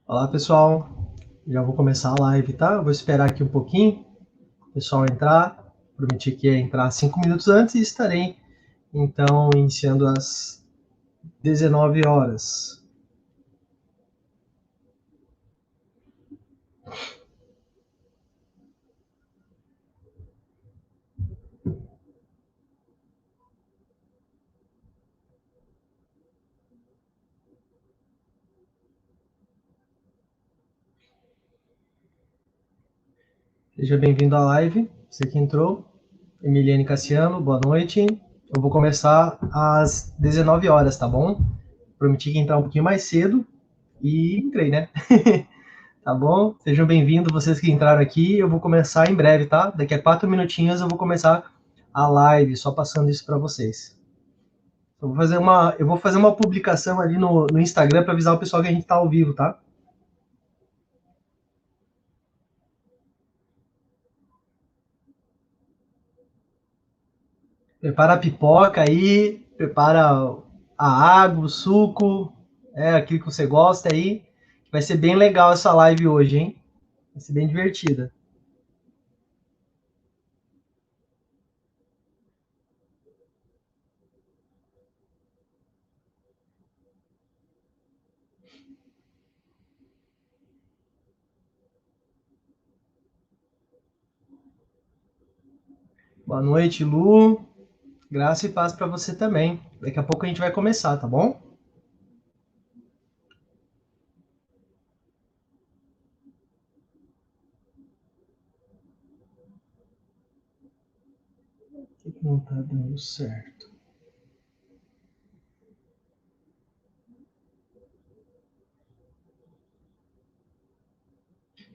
Olá, pessoal. Já vou começar a live, tá? Vou esperar aqui um pouquinho o pessoal entrar. Prometi que ia entrar 5 minutos antes e estarei, então, iniciando às 19 horas. Seja bem-vindo à live, você que entrou. Emiliane Cassiano, boa noite. Eu vou começar às 19 horas, tá bom? Prometi que ia entrar um pouquinho mais cedo e entrei, né? Tá bom? Sejam bem-vindos vocês que entraram aqui. Eu vou começar em breve, tá? Daqui a 4 minutinhos eu vou começar a live, só passando isso para vocês. Eu vou fazer uma publicação ali no Instagram para avisar o pessoal que a gente tá ao vivo, tá? Prepara a pipoca aí, prepara a água, o suco, aquilo que você gosta aí. Vai ser bem legal essa live hoje, hein? Vai ser bem divertida. Boa noite, Lu. Graça e paz para você também. Daqui a pouco a gente vai começar, tá bom? Por que não tá dando certo?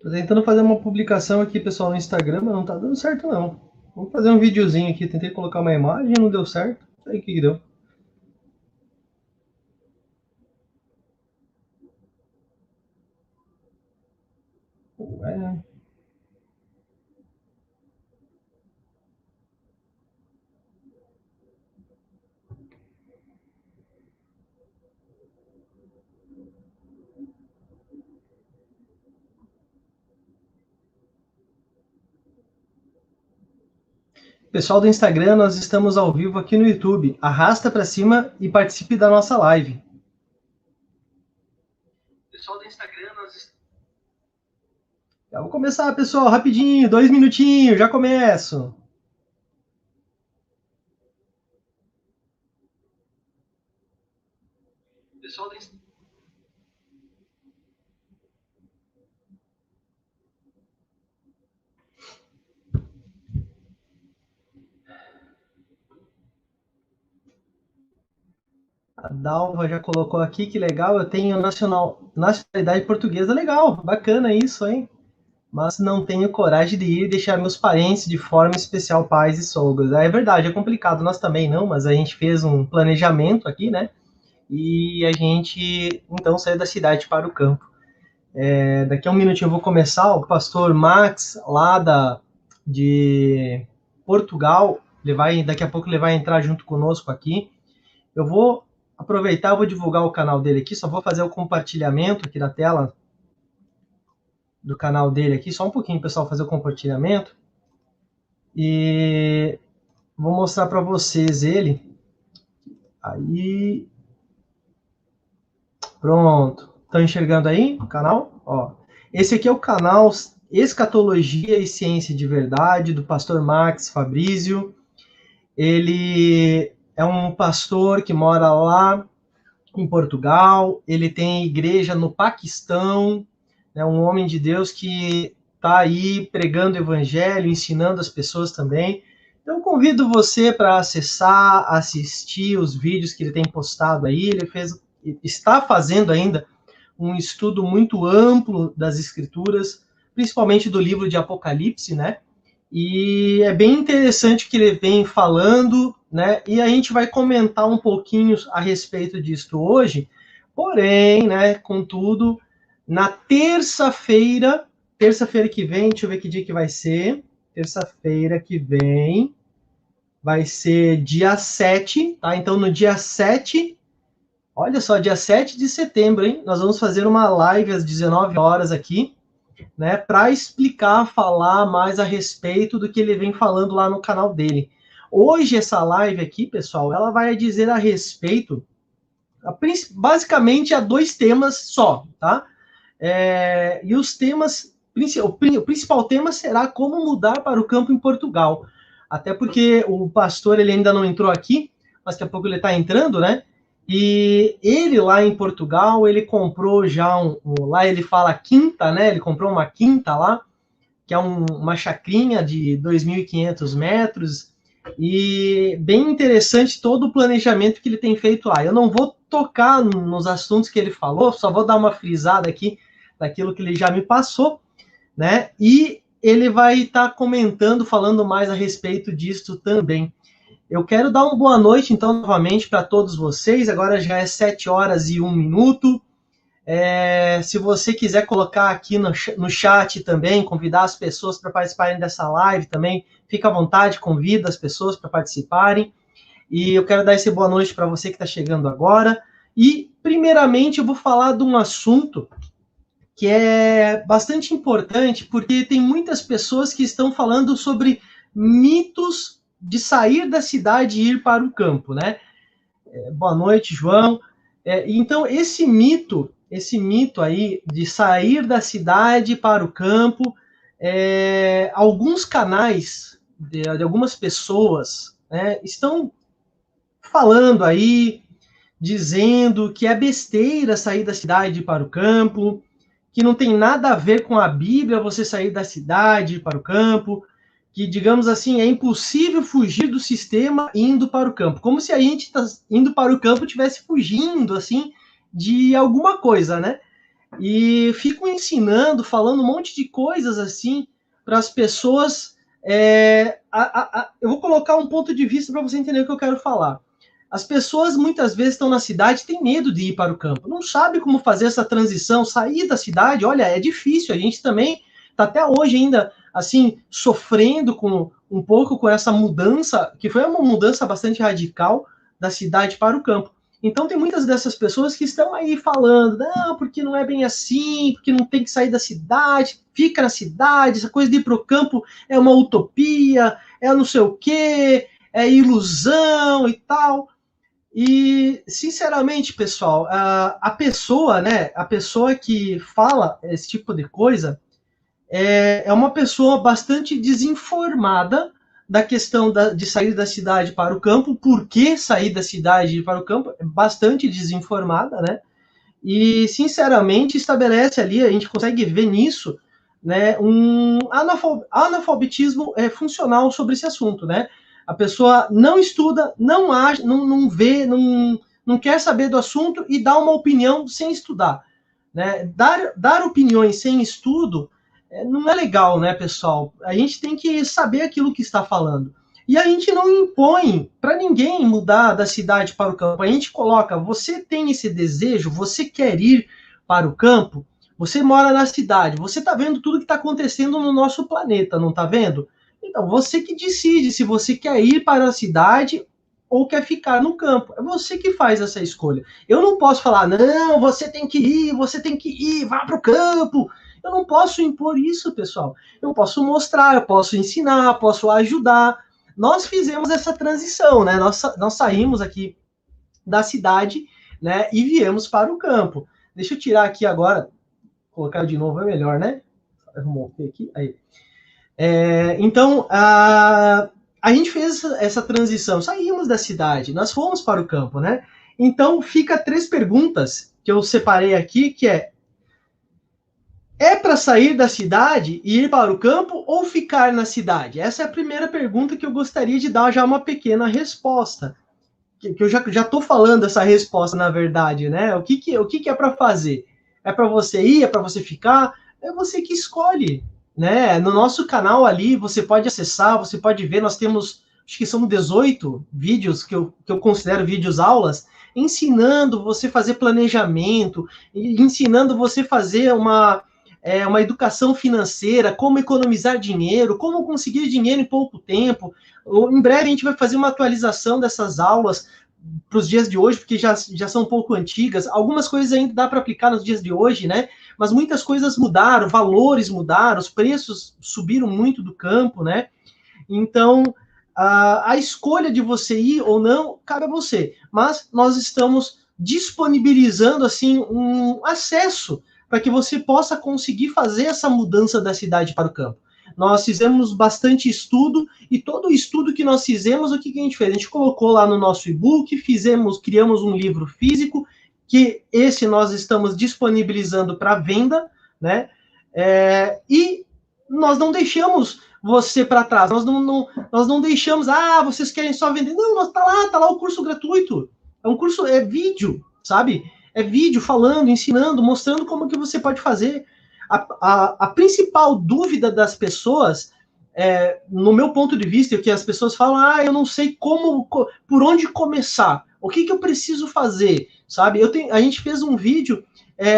Tô tentando fazer uma publicação aqui, pessoal, no Instagram, mas não tá dando certo, não. Vamos fazer um videozinho aqui. Tentei colocar uma imagem, não deu certo. Não sei o que deu. É. Pessoal do Instagram, nós estamos ao vivo aqui no YouTube. Arrasta para cima e participe da nossa live. Pessoal do Instagram, já vou começar, pessoal, rapidinho, 2 minutinhos, já começo. Pessoal do Instagram. A Dalva já colocou aqui, que legal, eu tenho nacionalidade portuguesa, legal, bacana isso, hein? Mas não tenho coragem de ir e deixar meus parentes de forma especial, pais e sogros. É verdade, é complicado, nós também não, mas a gente fez um planejamento aqui, né? E a gente então saiu da cidade para o campo. Daqui a um minutinho eu vou começar. O pastor Max, de Portugal, daqui a pouco ele vai entrar junto conosco aqui. Eu vou aproveitar, vou divulgar o canal dele aqui, só vou fazer o compartilhamento aqui da tela do canal dele aqui, só um pouquinho, pessoal, fazer o compartilhamento. E vou mostrar para vocês ele. Aí, pronto. Estão enxergando aí o canal? Ó, esse aqui é o canal Escatologia e Ciência de Verdade, do pastor Max Fabrício. Ele é um pastor que mora lá em Portugal, ele tem igreja no Paquistão, é um homem de Deus que está aí pregando o evangelho, ensinando as pessoas também. Então, convido você para acessar, assistir os vídeos que ele tem postado aí. Está fazendo ainda um estudo muito amplo das escrituras, principalmente do livro de Apocalipse, né? E é bem interessante o que ele vem falando, né? E a gente vai comentar um pouquinho a respeito disso hoje. Porém, né, contudo, na terça-feira que vem, deixa eu ver que dia que vai ser. Terça-feira que vem, vai ser dia 7, tá? Então, no dia 7, olha só, dia 7 de setembro, hein? Nós vamos fazer uma live às 19 horas aqui, né? Para explicar, falar mais a respeito do que ele vem falando lá no canal dele. Hoje, essa live aqui, pessoal, ela vai dizer a respeito, basicamente, a 2 temas só, tá? E os temas, o principal tema será como mudar para o campo em Portugal. Até porque o pastor ele ainda não entrou aqui, mas daqui a pouco ele está entrando, né? E ele lá em Portugal, ele comprou já lá ele fala quinta, né? Ele comprou uma quinta lá, que é uma chacrinha de 2.500 metros, e bem interessante todo o planejamento que ele tem feito lá. Eu não vou tocar nos assuntos que ele falou, só vou dar uma frisada aqui daquilo que ele já me passou, né? E ele vai estar comentando, falando mais a respeito disso também. Eu quero dar uma boa noite, então, novamente para todos vocês. Agora já é 7 horas e 1 minuto. Se você quiser colocar aqui no chat também, convidar as pessoas para participarem dessa live também, fica à vontade, convida as pessoas para participarem. E eu quero dar essa boa noite para você que está chegando agora. E, primeiramente, eu vou falar de um assunto que é bastante importante, porque tem muitas pessoas que estão falando sobre mitos de sair da cidade e ir para o campo, né? Boa noite, João. Então, esse mito aí de sair da cidade para o campo, alguns canais de algumas pessoas, né, estão falando aí, dizendo que é besteira sair da cidade para o campo, que não tem nada a ver com a Bíblia você sair da cidade para o campo, que, digamos assim, é impossível fugir do sistema indo para o campo. Como se a gente indo para o campo estivesse fugindo, assim, de alguma coisa, né? E fico ensinando, falando um monte de coisas, assim, para as pessoas. Eu vou colocar um ponto de vista para você entender o que eu quero falar. As pessoas muitas vezes estão na cidade, têm medo de ir para o campo, não sabe como fazer essa transição, sair da cidade. Olha, é difícil, a gente também está até hoje ainda, assim, sofrendo um pouco com essa mudança, que foi uma mudança bastante radical da cidade para o campo. Então tem muitas dessas pessoas que estão aí falando, não, porque não é bem assim, porque não tem que sair da cidade, fica na cidade, essa coisa de ir para o campo é uma utopia, é não sei o quê, é ilusão e tal. E, sinceramente, pessoal, a pessoa, né, a pessoa que fala esse tipo de coisa é uma pessoa bastante desinformada da questão de sair da cidade para o campo. Por que sair da cidade e ir para o campo? É bastante desinformada, né? E, sinceramente, estabelece ali, a gente consegue ver nisso, né, um analfabetismo funcional sobre esse assunto, né? A pessoa não estuda, não acha, não vê, não quer saber do assunto e dá uma opinião sem estudar, né? Dar opiniões sem estudo não é legal, né, pessoal? A gente tem que saber aquilo que está falando. E a gente não impõe para ninguém mudar da cidade para o campo. A gente coloca, você tem esse desejo, você quer ir para o campo, você mora na cidade, você está vendo tudo que está acontecendo no nosso planeta, não está vendo? Então, você que decide se você quer ir para a cidade ou quer ficar no campo. É você que faz essa escolha. Eu não posso falar, não, você tem que ir, vá para o campo. Eu não posso impor isso, pessoal. Eu posso mostrar, eu posso ensinar, posso ajudar. Nós fizemos essa transição, né? Nós saímos aqui da cidade, né? E viemos para o campo. Deixa eu tirar aqui agora, colocar de novo é melhor, né? Vamos aqui, aí. Então, a gente fez essa transição, saímos da cidade, nós fomos para o campo, né? Então, fica 3 perguntas que eu separei aqui, que é para sair da cidade e ir para o campo ou ficar na cidade? Essa é a primeira pergunta que eu gostaria de dar já uma pequena resposta. Que eu já estou falando essa resposta, na verdade, né? O que é para fazer? É para você ir? É para você ficar? É você que escolhe, né? No nosso canal ali, você pode acessar, você pode ver, nós temos, acho que são 18 vídeos que eu considero vídeos aulas, ensinando você a fazer planejamento, ensinando você a fazer uma educação financeira, como economizar dinheiro, como conseguir dinheiro em pouco tempo. Em breve a gente vai fazer uma atualização dessas aulas para os dias de hoje, porque já são um pouco antigas. Algumas coisas ainda dá para aplicar nos dias de hoje, né? Mas muitas coisas mudaram, valores mudaram, os preços subiram muito do campo, né? Então, a escolha de você ir ou não cabe a você. Mas nós estamos disponibilizando assim um acesso para que você possa conseguir fazer essa mudança da cidade para o campo. Nós fizemos bastante estudo e todo o estudo que nós fizemos, o que a gente fez? A gente colocou lá no nosso e-book, criamos um livro físico, que esse nós estamos disponibilizando para venda, né? E nós não deixamos você para trás, nós não deixamos, vocês querem só vender. Não, tá lá o curso gratuito. É um curso, é vídeo, sabe? É vídeo falando, ensinando, mostrando como que você pode fazer. A principal dúvida das pessoas, no meu ponto de vista, é que as pessoas falam, eu não sei por onde começar, o que eu preciso fazer, sabe? A gente fez um vídeo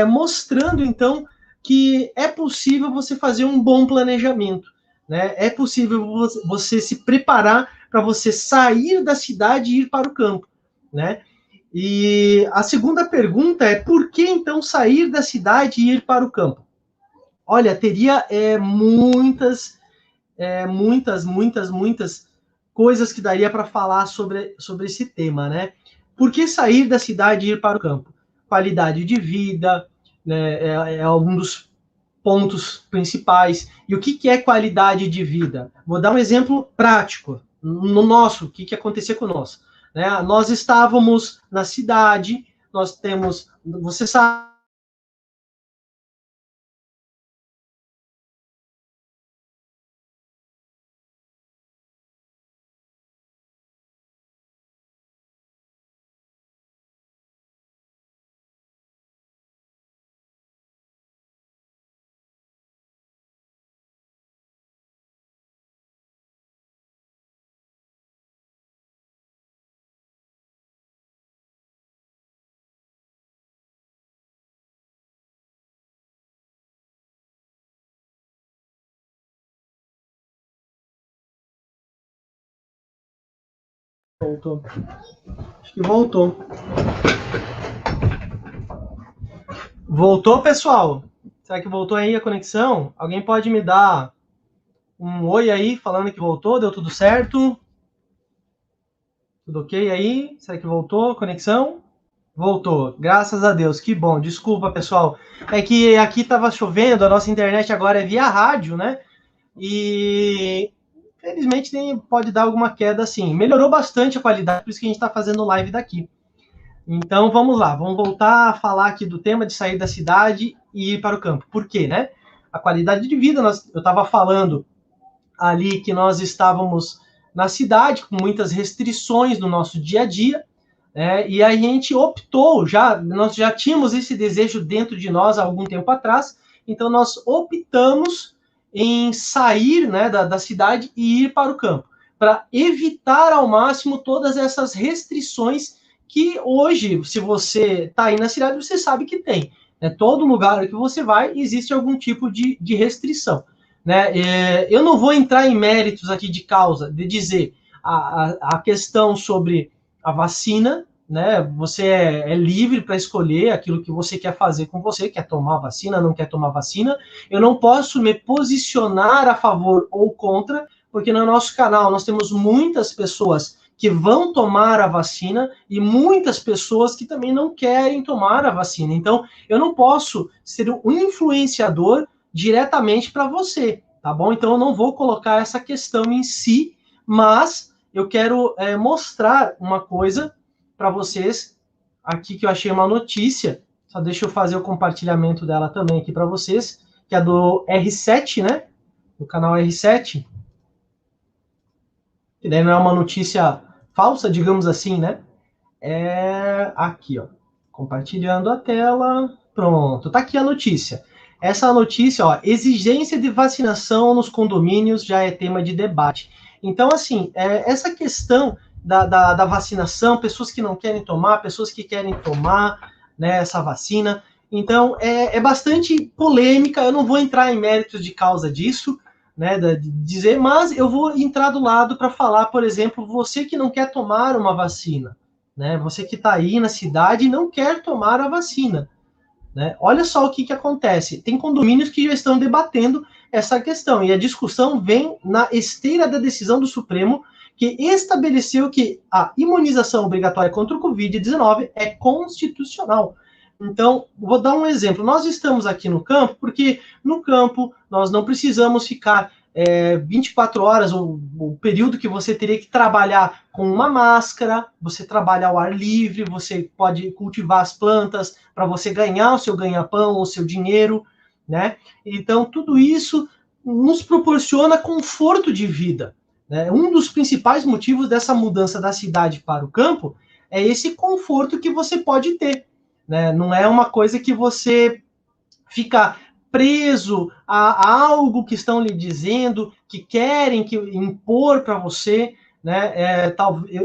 mostrando, então, que é possível você fazer um bom planejamento, né? É possível você se preparar para você sair da cidade e ir para o campo, né? E a segunda pergunta é, por que então sair da cidade e ir para o campo? Olha, teria muitas coisas que daria para falar sobre esse tema, né? Por que sair da cidade e ir para o campo? Qualidade de vida, né, é um dos pontos principais. E o que é qualidade de vida? Vou dar um exemplo prático, o que acontecia com nós. Né? Nós estávamos na cidade, você sabe, voltou. Acho que voltou. Voltou, pessoal? Será que voltou aí a conexão? Alguém pode me dar um oi aí, falando que voltou? Deu tudo certo? Tudo ok aí? Será que voltou a conexão? Voltou, graças a Deus, que bom. Desculpa, pessoal. É que aqui estava chovendo, a nossa internet agora é via rádio, né? E felizmente pode dar alguma queda assim. Melhorou bastante a qualidade, por isso que a gente está fazendo live daqui. Então vamos lá, vamos voltar a falar aqui do tema de sair da cidade e ir para o campo. Por quê, né? A qualidade de vida, eu estava falando ali que nós estávamos na cidade com muitas restrições no nosso dia a dia, e a gente optou, nós já tínhamos esse desejo dentro de nós há algum tempo atrás, então nós optamos em sair, né, da cidade e ir para o campo, para evitar ao máximo todas essas restrições que hoje, se você está aí na cidade, você sabe que tem. Todo lugar que você vai, existe algum tipo de restrição. Né? Eu não vou entrar em méritos aqui de causa, de dizer a questão sobre a vacina, né? Você é livre para escolher aquilo que você quer fazer com você, quer tomar vacina, não quer tomar vacina. Eu não posso me posicionar a favor ou contra, porque no nosso canal nós temos muitas pessoas que vão tomar a vacina e muitas pessoas que também não querem tomar a vacina. Então, eu não posso ser um influenciador diretamente para você, tá bom? Então, eu não vou colocar essa questão em si, mas eu quero mostrar uma coisa para vocês aqui que eu achei uma notícia. Só deixa eu fazer o compartilhamento dela também aqui para vocês, que é do R7, né? Do canal R7. Que daí não é uma notícia falsa, digamos assim, né? Aqui, ó. Compartilhando a tela. Pronto, tá aqui a notícia. Essa notícia, ó, exigência de vacinação nos condomínios já é tema de debate. Então, assim, essa questão da vacinação, pessoas que não querem tomar, pessoas que querem tomar, né, essa vacina. Então, é bastante polêmica, eu não vou entrar em méritos de causa disso, né, de dizer, mas eu vou entrar do lado para falar, por exemplo, você que não quer tomar uma vacina, né, você que está aí na cidade e não quer tomar a vacina, né, olha só o que acontece, tem condomínios que já estão debatendo essa questão, e a discussão vem na esteira da decisão do Supremo, que estabeleceu que a imunização obrigatória contra o Covid-19 é constitucional. Então, vou dar um exemplo. Nós estamos aqui no campo, porque no campo nós não precisamos ficar 24 horas, o período que você teria que trabalhar com uma máscara, você trabalha ao ar livre, você pode cultivar as plantas para você ganhar o seu ganha-pão, o seu dinheiro, né? Então, tudo isso nos proporciona conforto de vida. Né? Um dos principais motivos dessa mudança da cidade para o campo é esse conforto que você pode ter. Né? Não é uma coisa que você fica preso a algo que estão lhe dizendo, que querem impor para você. Né?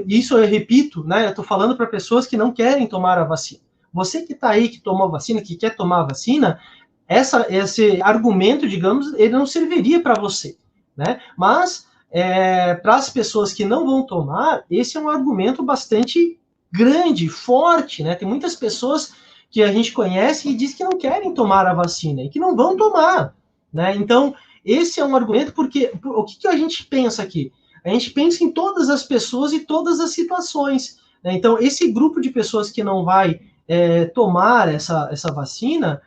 Isso eu repito, né? Eu estou falando para pessoas que não querem tomar a vacina. Você que está aí, que tomou a vacina, que quer tomar a vacina, esse argumento, digamos, ele não serviria para você. Né? Mas, para as pessoas que não vão tomar, esse é um argumento bastante grande, forte, né? Tem muitas pessoas que a gente conhece e diz que não querem tomar a vacina e que não vão tomar, né? Então, esse é um argumento porque o que a gente pensa aqui? A gente pensa em todas as pessoas e todas as situações, né? Então, esse grupo de pessoas que não vai tomar essa vacina,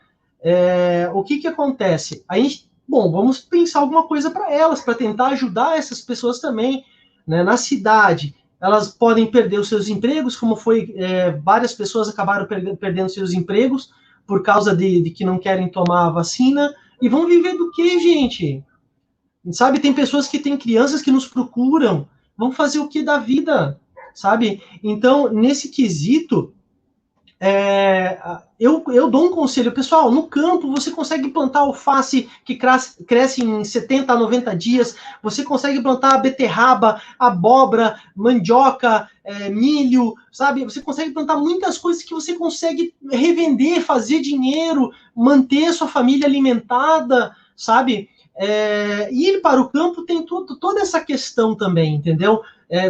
o que acontece? A gente, vamos pensar alguma coisa para elas, para tentar ajudar essas pessoas também, né? Na cidade, elas podem perder os seus empregos, como foi, várias pessoas acabaram perdendo seus empregos por causa de que não querem tomar a vacina, e vão viver do que, gente? Sabe, tem pessoas que têm crianças que nos procuram, vão fazer o que da vida, sabe? Então, nesse quesito, eu dou um conselho, pessoal, no campo você consegue plantar alface que cresce em 70 a 90 dias, você consegue plantar beterraba, abóbora, mandioca, milho, sabe? Você consegue plantar muitas coisas que você consegue revender, fazer dinheiro, manter sua família alimentada, sabe? Ir para o campo tem toda essa questão também, entendeu?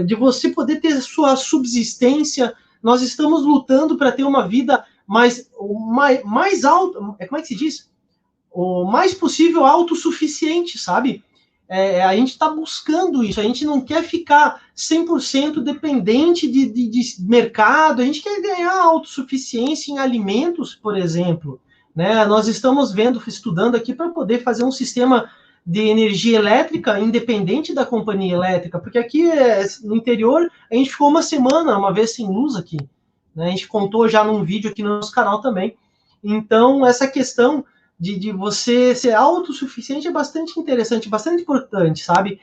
De você poder ter sua subsistência. Nós estamos lutando para ter uma vida mais alta, como é que se diz? O mais possível autossuficiente, sabe? A gente está buscando isso, a gente não quer ficar 100% dependente de mercado, a gente quer ganhar autossuficiência em alimentos, por exemplo. Né? Nós estamos estudando aqui para poder fazer um sistema de energia elétrica independente da companhia elétrica, porque aqui no interior a gente ficou uma semana, uma vez sem luz aqui, né? A gente contou já num vídeo aqui no nosso canal também. Então, essa questão de você ser autossuficiente é bastante interessante, bastante importante, sabe?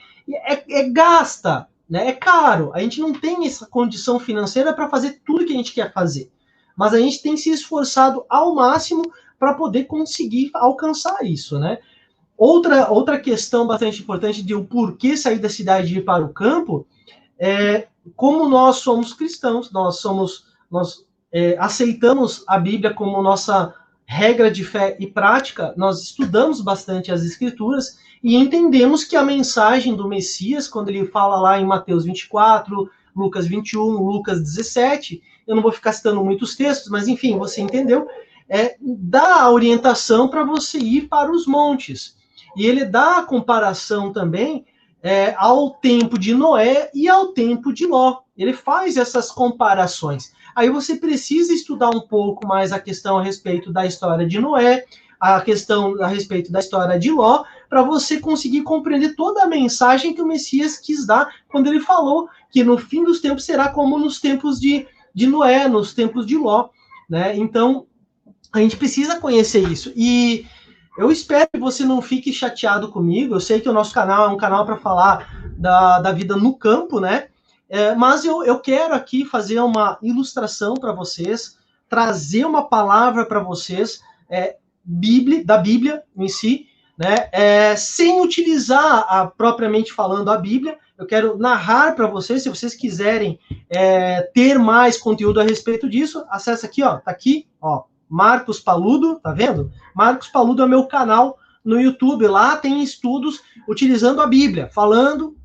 Gasta, né? É caro, a gente não tem essa condição financeira para fazer tudo que a gente quer fazer, mas a gente tem se esforçado ao máximo para poder conseguir alcançar isso, né? Outra questão bastante importante de o porquê sair da cidade e ir para o campo é como nós somos cristãos, nós aceitamos a Bíblia como nossa regra de fé e prática, nós estudamos bastante as Escrituras e entendemos que a mensagem do Messias, quando ele fala lá em Mateus 24, Lucas 21, Lucas 17, eu não vou ficar citando muitos textos, mas enfim, você entendeu, dá a orientação para você ir para os montes. E ele dá a comparação também ao tempo de Noé e ao tempo de Ló. Ele faz essas comparações. Aí você precisa estudar um pouco mais a questão a respeito da história de Noé, a questão a respeito da história de Ló, para você conseguir compreender toda a mensagem que o Messias quis dar quando ele falou que no fim dos tempos será como nos tempos de Noé, nos tempos de Ló. Né? Então, a gente precisa conhecer isso. E eu espero que você não fique chateado comigo. Eu sei que o nosso canal é um canal para falar da vida no campo, né? Mas eu quero aqui fazer uma ilustração para vocês, trazer uma palavra para vocês, da Bíblia em si, né? Sem utilizar propriamente falando a Bíblia. Eu quero narrar para vocês, se vocês quiserem ter mais conteúdo a respeito disso, acessa aqui, ó, tá aqui, ó. Marcos Paludo, tá vendo? Marcos Paludo é o meu canal no YouTube. Lá tem estudos utilizando a Bíblia, falando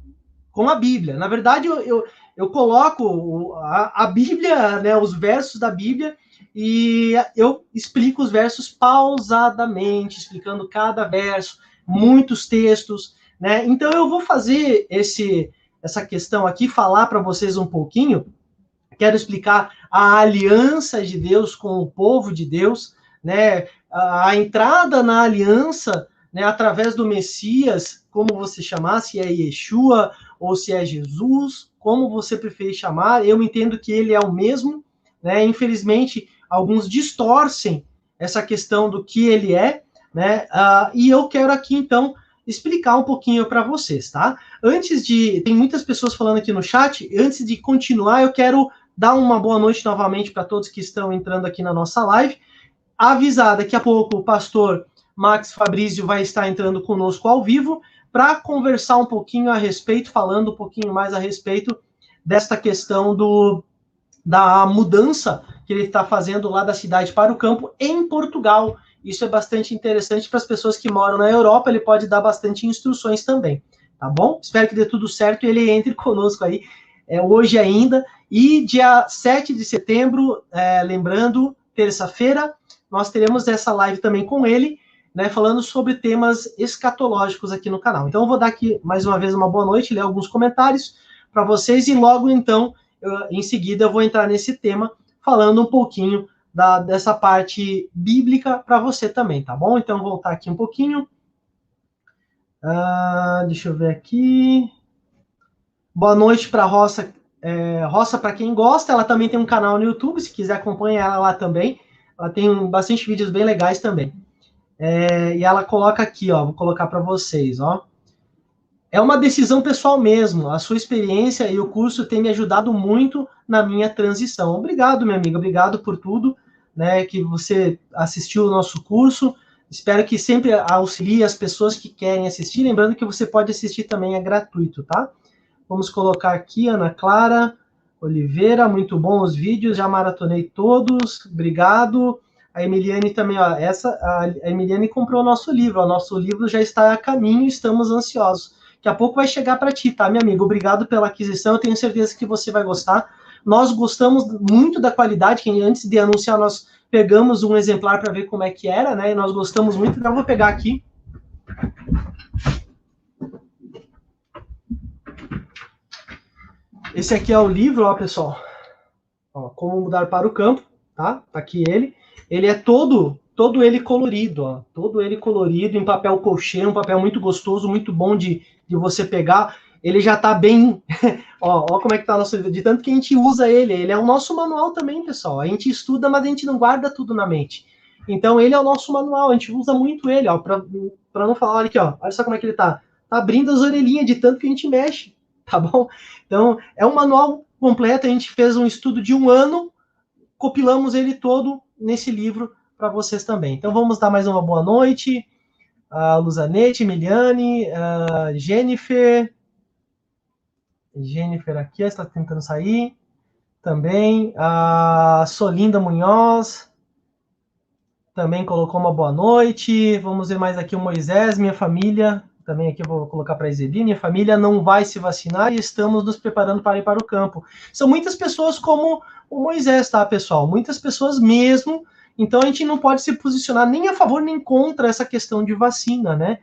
com a Bíblia. Na verdade, eu coloco a Bíblia, né, os versos da Bíblia, e eu explico os versos pausadamente, explicando cada verso, muitos textos, né? Então eu vou fazer essa questão aqui, falar para vocês um pouquinho. Quero explicar a aliança de Deus com o povo de Deus, né? A entrada na aliança, né, através do Messias, como você chamar, se é Yeshua ou se é Jesus, como você preferir chamar, eu entendo que ele é o mesmo, né? Infelizmente, alguns distorcem essa questão do que ele é, né? E eu quero aqui, então, explicar um pouquinho para vocês, tá? Tem muitas pessoas falando aqui no chat, antes de continuar, eu quero dar uma boa noite novamente para todos que estão entrando aqui na nossa live. Avisar, daqui a pouco o pastor Max Fabrício vai estar entrando conosco ao vivo para conversar um pouquinho a respeito, falando um pouquinho mais a respeito desta questão da mudança que ele está fazendo lá da cidade para o campo em Portugal. Isso é bastante interessante para as pessoas que moram na Europa, ele pode dar bastante instruções também, tá bom? Espero que dê tudo certo e ele entre conosco aí hoje ainda. E dia 7 de setembro, lembrando, terça-feira, nós teremos essa live também com ele, né, falando sobre temas escatológicos aqui no canal. Então eu vou dar aqui mais uma vez uma boa noite, ler alguns comentários para vocês e logo então, em seguida eu vou entrar nesse tema, falando um pouquinho dessa parte bíblica para você também, tá bom? Então vou voltar aqui um pouquinho. Deixa eu ver aqui. Boa noite para Roça. Roça, para quem gosta, ela também tem um canal no YouTube, se quiser acompanhar ela lá também. Ela tem bastante vídeos bem legais também. E ela coloca aqui, ó, vou colocar para vocês, ó. É uma decisão pessoal mesmo. A sua experiência e o curso têm me ajudado muito na minha transição. Obrigado, minha amiga, obrigado por tudo, né, que você assistiu o nosso curso. Espero que sempre auxilie as pessoas que querem assistir. Lembrando que você pode assistir também, é gratuito, tá? Vamos colocar aqui, Ana Clara Oliveira, muito bom os vídeos, já maratonei todos, obrigado. A Emiliane também, ó, a Emiliane comprou o nosso livro, o nosso livro já está a caminho, estamos ansiosos. Daqui a pouco vai chegar para ti, tá, minha amiga? Obrigado pela aquisição, eu tenho certeza que você vai gostar. Nós gostamos muito da qualidade, que antes de anunciar, nós pegamos um exemplar para ver como é que era, né? E nós gostamos muito, então eu vou pegar aqui. Esse aqui é o livro, ó, pessoal. Ó, Como Mudar para o Campo, tá? Tá aqui ele. Ele é todo ele colorido, ó. Todo ele colorido, em papel colchê, um papel muito gostoso, muito bom de você pegar. Ele já tá bem... ó como é que tá o nosso livro. De tanto que a gente usa ele. Ele é o nosso manual também, pessoal. A gente estuda, mas a gente não guarda tudo na mente. Então, ele é o nosso manual. A gente usa muito ele, ó. Pra não falar, olha aqui, ó. Olha só como é que ele tá. Tá abrindo as orelhinhas de tanto que a gente mexe. Tá bom? Então, é um manual completo, a gente fez um estudo de 1 ano, compilamos ele todo nesse livro para vocês também. Então, vamos dar mais uma boa noite. A Luzanete, Miliane, a Jennifer aqui, está tentando sair. Também, a Solinda Munhoz, também colocou uma boa noite. Vamos ver mais aqui o Moisés, minha família... Também aqui eu vou colocar para a Iseli, minha família não vai se vacinar e estamos nos preparando para ir para o campo. São muitas pessoas como o Moisés, tá, pessoal? Muitas pessoas mesmo. Então a gente não pode se posicionar nem a favor nem contra essa questão de vacina, né?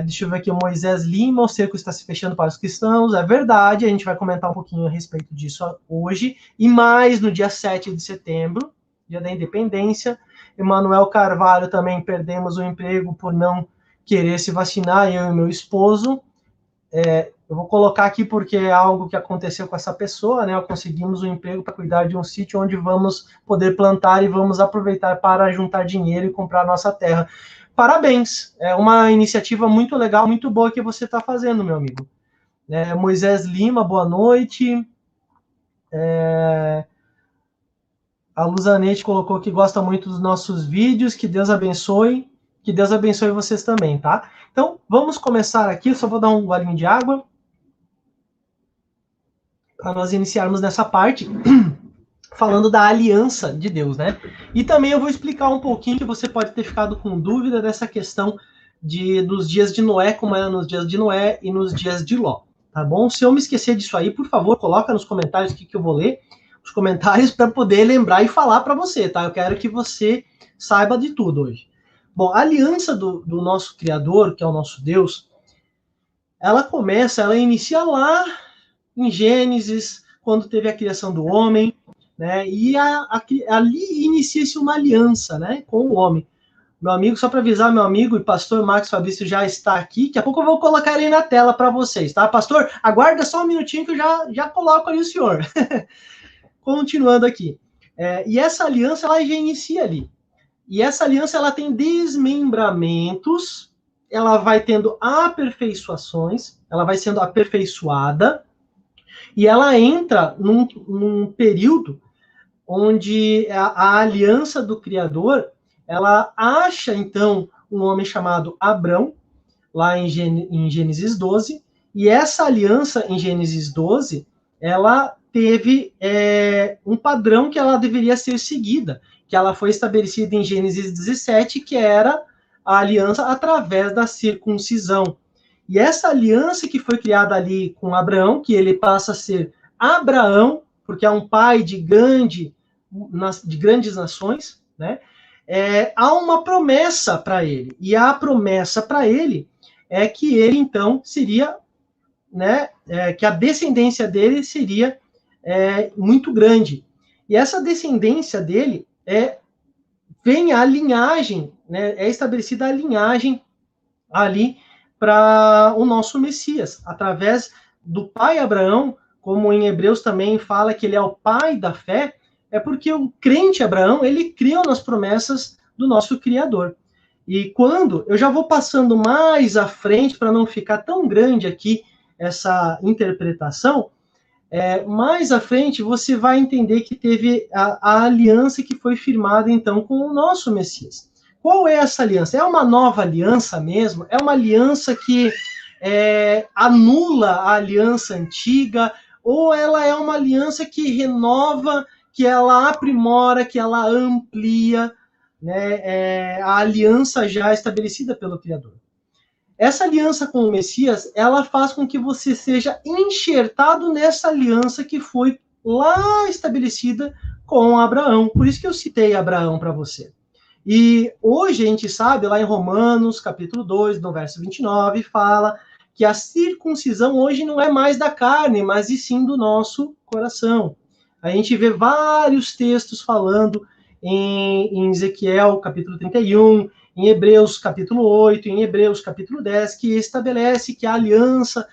Deixa eu ver aqui, o Moisés Lima, o cerco está se fechando para os cristãos. É verdade, a gente vai comentar um pouquinho a respeito disso hoje. E mais no dia 7 de setembro, dia da independência. Emanuel Carvalho também perdemos o emprego por não querer se vacinar, eu e meu esposo. Eu vou colocar aqui porque é algo que aconteceu com essa pessoa, né? Conseguimos um emprego para cuidar de um sítio onde vamos poder plantar e vamos aproveitar para juntar dinheiro e comprar nossa terra. Parabéns! É uma iniciativa muito legal, muito boa que você está fazendo, meu amigo. Moisés Lima, boa noite. A Luzanete colocou que gosta muito dos nossos vídeos, que Deus abençoe. Que Deus abençoe vocês também, tá? Então, vamos começar aqui. Eu só vou dar um golinho de água para nós iniciarmos nessa parte. falando da aliança de Deus, né? E também eu vou explicar um pouquinho, que você pode ter ficado com dúvida dessa questão dos dias de Noé, como era nos dias de Noé e nos dias de Ló, tá bom? Se eu me esquecer disso aí, por favor, coloca nos comentários o que eu vou ler, os comentários, para poder lembrar e falar para você, tá? Eu quero que você saiba de tudo hoje. Bom, a aliança do nosso Criador, que é o nosso Deus, ela inicia lá em Gênesis, quando teve a criação do homem, né? E ali inicia-se uma aliança, né, com o homem. Meu amigo, só para avisar, meu amigo e pastor Marcos Fabrício já está aqui. Daqui a pouco eu vou colocar ele na tela para vocês, tá? Pastor, aguarda só um minutinho que eu já coloco ali o senhor. Continuando aqui. E essa aliança, ela já inicia ali. E essa aliança, ela tem desmembramentos, ela vai tendo aperfeiçoações, ela vai sendo aperfeiçoada, e ela entra num período onde a aliança do Criador, ela acha, então, um homem chamado Abrão, lá em Gênesis 12, e essa aliança em Gênesis 12, ela teve um padrão que ela deveria ser seguida, que ela foi estabelecida em Gênesis 17, que era a aliança através da circuncisão. E essa aliança que foi criada ali com Abraão, que ele passa a ser Abraão, porque é um pai de grandes nações, né? Há uma promessa para ele. E a promessa para ele é que ele, então, seria, né, que a descendência dele seria muito grande. E essa descendência dele vem a linhagem, né, é estabelecida a linhagem ali para o nosso Messias, através do pai Abraão, como em Hebreus também fala que ele é o pai da fé, é porque o crente Abraão, ele criou nas promessas do nosso Criador. E quando, eu já vou passando mais à frente, para não ficar tão grande aqui essa interpretação, mais à frente você vai entender que teve a aliança que foi firmada, então, com o nosso Messias. Qual é essa aliança? É uma nova aliança mesmo? É uma aliança que anula a aliança antiga? Ou ela é uma aliança que renova, que ela aprimora, que ela amplia, né, a aliança já estabelecida pelo Criador? Essa aliança com o Messias, ela faz com que você seja enxertado nessa aliança que foi lá estabelecida com Abraão. Por isso que eu citei Abraão para você. E hoje a gente sabe, lá em Romanos, capítulo 2, no verso 29, fala que a circuncisão hoje não é mais da carne, mas e sim do nosso coração. A gente vê vários textos falando em Ezequiel, capítulo 31, em Hebreus, capítulo 8, em Hebreus, capítulo 10, que estabelece que a aliança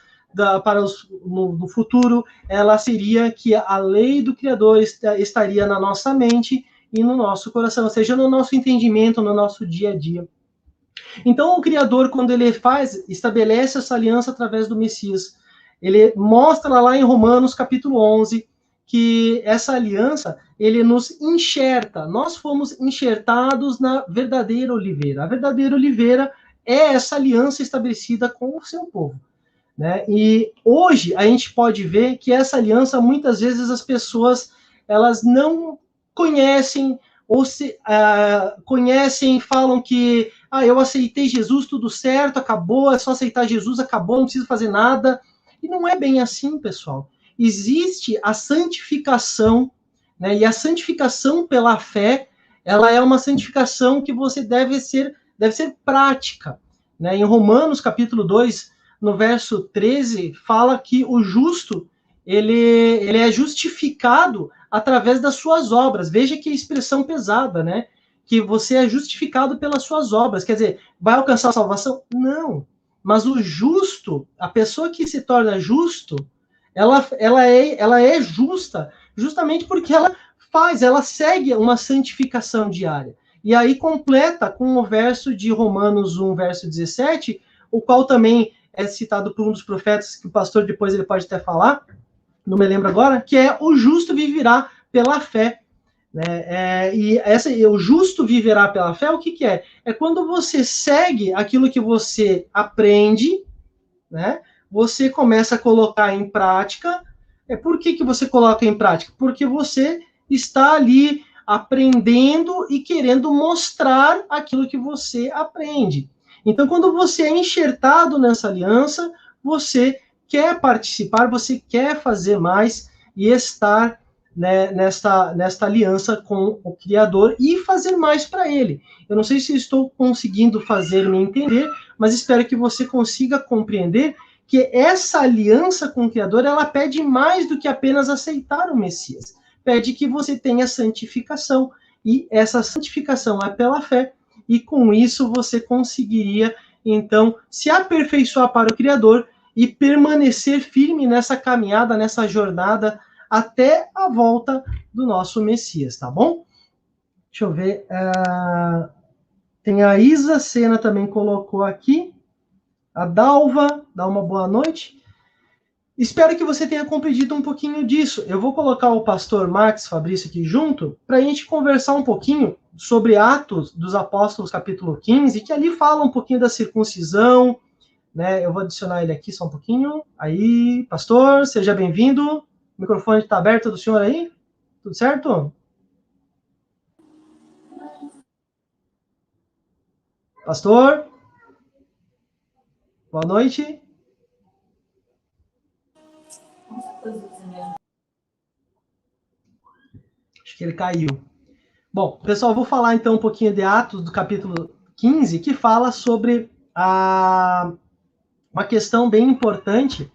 no futuro, ela seria que a lei do Criador estaria na nossa mente e no nosso coração, ou seja, no nosso entendimento, no nosso dia a dia. Então, o Criador, quando ele estabelece essa aliança através do Messias, ele mostra lá em Romanos, capítulo 11, que essa aliança, ele nos enxerta. Nós fomos enxertados na verdadeira oliveira. A verdadeira oliveira é essa aliança estabelecida com o seu povo, né? E hoje a gente pode ver que essa aliança, muitas vezes as pessoas, elas não conhecem, ou se conhecem e falam que eu aceitei Jesus, tudo certo, acabou, é só aceitar Jesus, acabou, não preciso fazer nada. E não é bem assim, pessoal. Existe a santificação, né? E a santificação pela fé, ela é uma santificação que você deve ser prática, né? Em Romanos, capítulo 2, no verso 13, fala que o justo, ele é justificado através das suas obras. Veja que expressão pesada, né? Que você é justificado pelas suas obras. Quer dizer, vai alcançar a salvação? Não. Mas o justo, a pessoa que se torna justo, ela é justa justamente porque ela segue uma santificação diária. E aí completa com o verso de Romanos 1, verso 17, o qual também é citado por um dos profetas, que o pastor depois ele pode até falar, não me lembro agora, que é o justo viverá pela fé. Né? O justo viverá pela fé, o que é? É quando você segue aquilo que você aprende, né? Você começa a colocar em prática. Por que você coloca em prática? Porque você está ali aprendendo e querendo mostrar aquilo que você aprende. Então, quando você é enxertado nessa aliança, você quer participar, você quer fazer mais e estar, né, nesta aliança com o Criador e fazer mais para Ele. Eu não sei se estou conseguindo fazer-me entender, mas espero que você consiga compreender que essa aliança com o Criador, ela pede mais do que apenas aceitar o Messias. Pede que você tenha santificação, e essa santificação é pela fé, e com isso você conseguiria, então, se aperfeiçoar para o Criador e permanecer firme nessa caminhada, nessa jornada, até a volta do nosso Messias, tá bom? Deixa eu ver. Tem a Isa Sena também colocou aqui. A Dalva, dá uma boa noite. Espero que você tenha compreendido um pouquinho disso. Eu vou colocar o pastor Max Fabrício aqui junto para a gente conversar um pouquinho sobre Atos dos Apóstolos, capítulo 15, que ali fala um pouquinho da circuncisão, né? Eu vou adicionar ele aqui só um pouquinho. Aí, pastor, seja bem-vindo. O microfone está aberto do senhor aí? Tudo certo? Pastor? Boa noite. Acho que ele caiu. Bom, pessoal, vou falar então um pouquinho de Atos do capítulo 15, que fala sobre uma questão bem importante,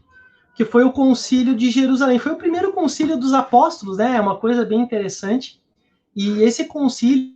que foi o concílio de Jerusalém. Foi o primeiro concílio dos apóstolos, né? É uma coisa bem interessante. E esse concílio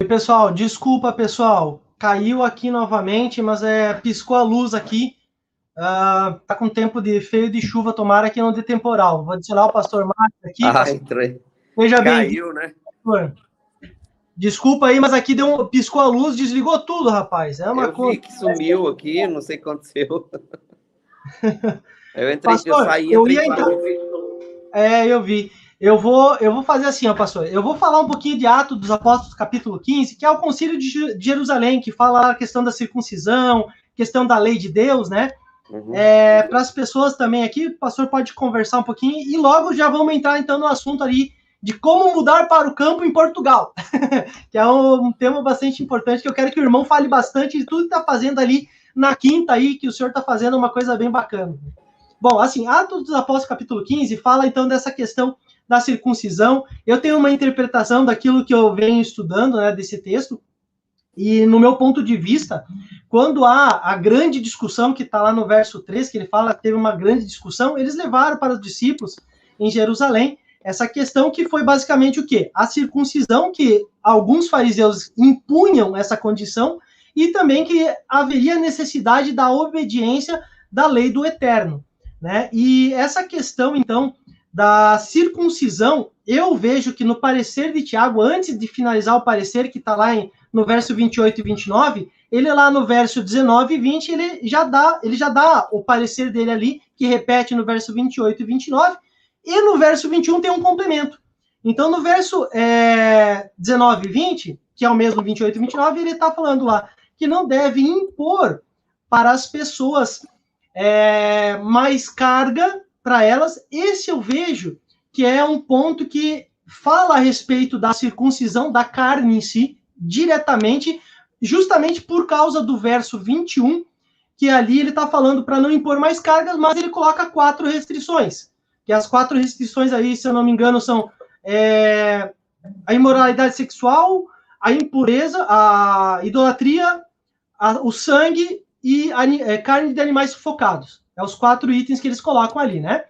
E, pessoal, desculpa, pessoal, caiu aqui novamente, mas piscou a luz aqui. Tá com tempo de feio de chuva, tomara que não dê temporal. Vou adicionar o pastor Marcos aqui. Entrei. Seja bem-vindo, né? Pastor. Desculpa aí, mas aqui piscou a luz, desligou tudo, rapaz. É uma coisa. Vi que sumiu aqui, não sei o que aconteceu. Eu entrei, pastor, eu saí, eu ia entrar. Eu vi. Eu vou fazer assim, ó, pastor. Eu vou falar um pouquinho de Atos dos Apóstolos, capítulo 15, que é o concílio de Jerusalém, que fala a questão da circuncisão, questão da lei de Deus, né? Uhum. Para as pessoas também aqui, o pastor pode conversar um pouquinho e logo já vamos entrar, então, no assunto ali de como mudar para o campo em Portugal, que é um tema bastante importante, que eu quero que o irmão fale bastante de tudo que está fazendo ali na quinta aí, que o senhor está fazendo uma coisa bem bacana. Bom, assim, Atos dos Apóstolos, capítulo 15, fala então dessa questão da circuncisão. Eu tenho uma interpretação daquilo que eu venho estudando, né, desse texto, e no meu ponto de vista, quando há a grande discussão que está lá no verso 3, que ele fala que teve uma grande discussão, eles levaram para os discípulos em Jerusalém essa questão que foi basicamente o quê? A circuncisão, que alguns fariseus impunham essa condição, e também que haveria necessidade da obediência da lei do eterno, né? E essa questão, então, da circuncisão, eu vejo que no parecer de Tiago, antes de finalizar o parecer, que está lá no verso 28 e 29, ele lá no verso 19 e 20, ele já dá o parecer dele ali, que repete no verso 28 e 29, e no verso 21 tem um complemento. Então, no verso 19 e 20, que é o mesmo 28 e 29, ele está falando lá que não deve impor para as pessoas mais carga para elas. Esse eu vejo que é um ponto que fala a respeito da circuncisão da carne em si, diretamente, justamente por causa do verso 21, que ali ele está falando para não impor mais cargas, mas ele coloca 4 restrições. Que as 4 restrições aí, se eu não me engano, são a imoralidade sexual, a impureza, a idolatria, o sangue e carne de animais sufocados. É os 4 itens que eles colocam ali, né?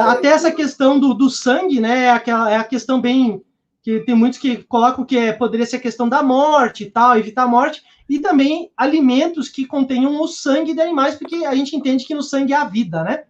Até essa questão do sangue, né? É a questão bem... que tem muitos que colocam que poderia ser a questão da morte e tal, evitar a morte, e também alimentos que contenham o sangue de animais, porque a gente entende que no sangue há vida, né?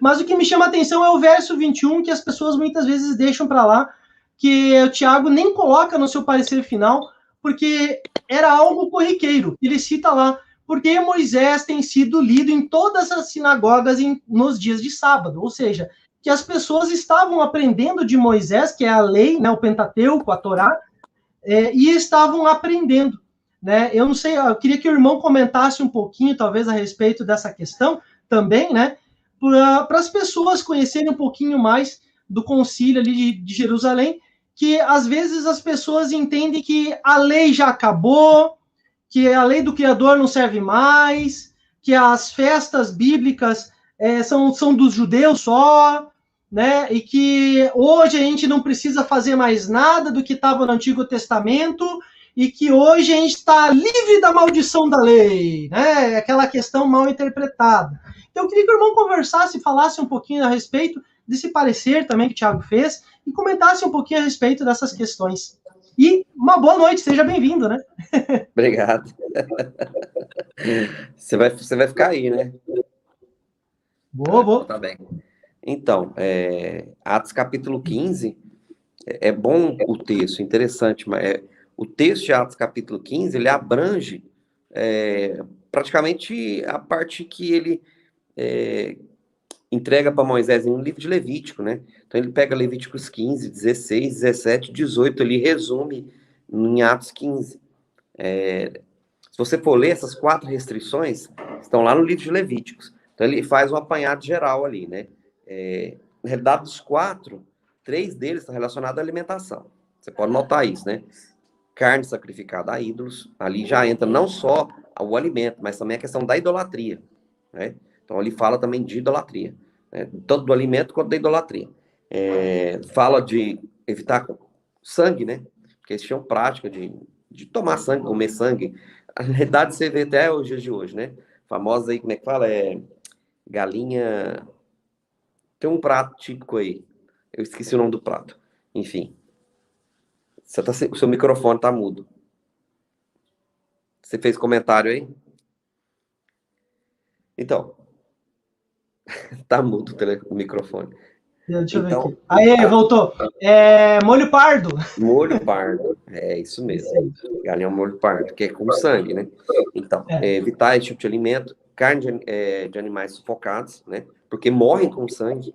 Mas o que me chama a atenção é o verso 21, que as pessoas muitas vezes deixam para lá, que o Tiago nem coloca no seu parecer final, porque era algo corriqueiro. Ele cita lá, porque Moisés tem sido lido em todas as sinagogas nos dias de sábado, ou seja, que as pessoas estavam aprendendo de Moisés, que é a lei, né, o Pentateuco, a Torá, e estavam aprendendo. Né? Eu não sei, eu queria que o irmão comentasse um pouquinho, talvez, a respeito dessa questão também, né? Para as pessoas conhecerem um pouquinho mais do concílio ali de Jerusalém, que às vezes as pessoas entendem que a lei já acabou, que a lei do Criador não serve mais, que as festas bíblicas são dos judeus só, né? E que hoje a gente não precisa fazer mais nada do que estava no Antigo Testamento, e que hoje a gente está livre da maldição da lei, né? Aquela questão mal interpretada. Então, eu queria que o irmão conversasse, falasse um pouquinho a respeito desse parecer também que o Thiago fez, e comentasse um pouquinho a respeito dessas questões. E uma boa noite, seja bem-vindo, né? Obrigado. Você vai ficar aí, né? Vou. Tá bem. Então, Atos capítulo 15, é bom o texto, interessante, mas o texto de Atos capítulo 15, ele abrange praticamente a parte que ele entrega para Moisés no livro de Levítico, né? Então ele pega Levíticos 15, 16, 17, 18, ele resume em Atos 15. Se você for ler, essas 4 restrições estão lá no livro de Levíticos. Então ele faz um apanhado geral ali, né? Na realidade, dos 4, 3 deles estão relacionados à alimentação. Você pode notar isso, né? Carne sacrificada a ídolos, ali já entra não só o alimento, mas também a questão da idolatria, né? Então ele fala também de idolatria, né? Tanto do alimento quanto da idolatria. Fala de evitar sangue, né? Porque eles tinham prática de tomar sangue, comer sangue. Na realidade, você vê até os dias de hoje, né? Famosa aí, como é que fala? Galinha... Tem um prato típico aí. Eu esqueci o nome do prato. Enfim. O seu microfone tá mudo. Você fez comentário aí? Então. Tá mudo o microfone. Deixa eu ver aqui. Aí, voltou. Molho pardo. Molho pardo. É isso mesmo. Galinha molho pardo, que é com sangue, né? Então, evitar esse tipo de alimento. Carne de animais sufocados, né? Porque morrem com sangue.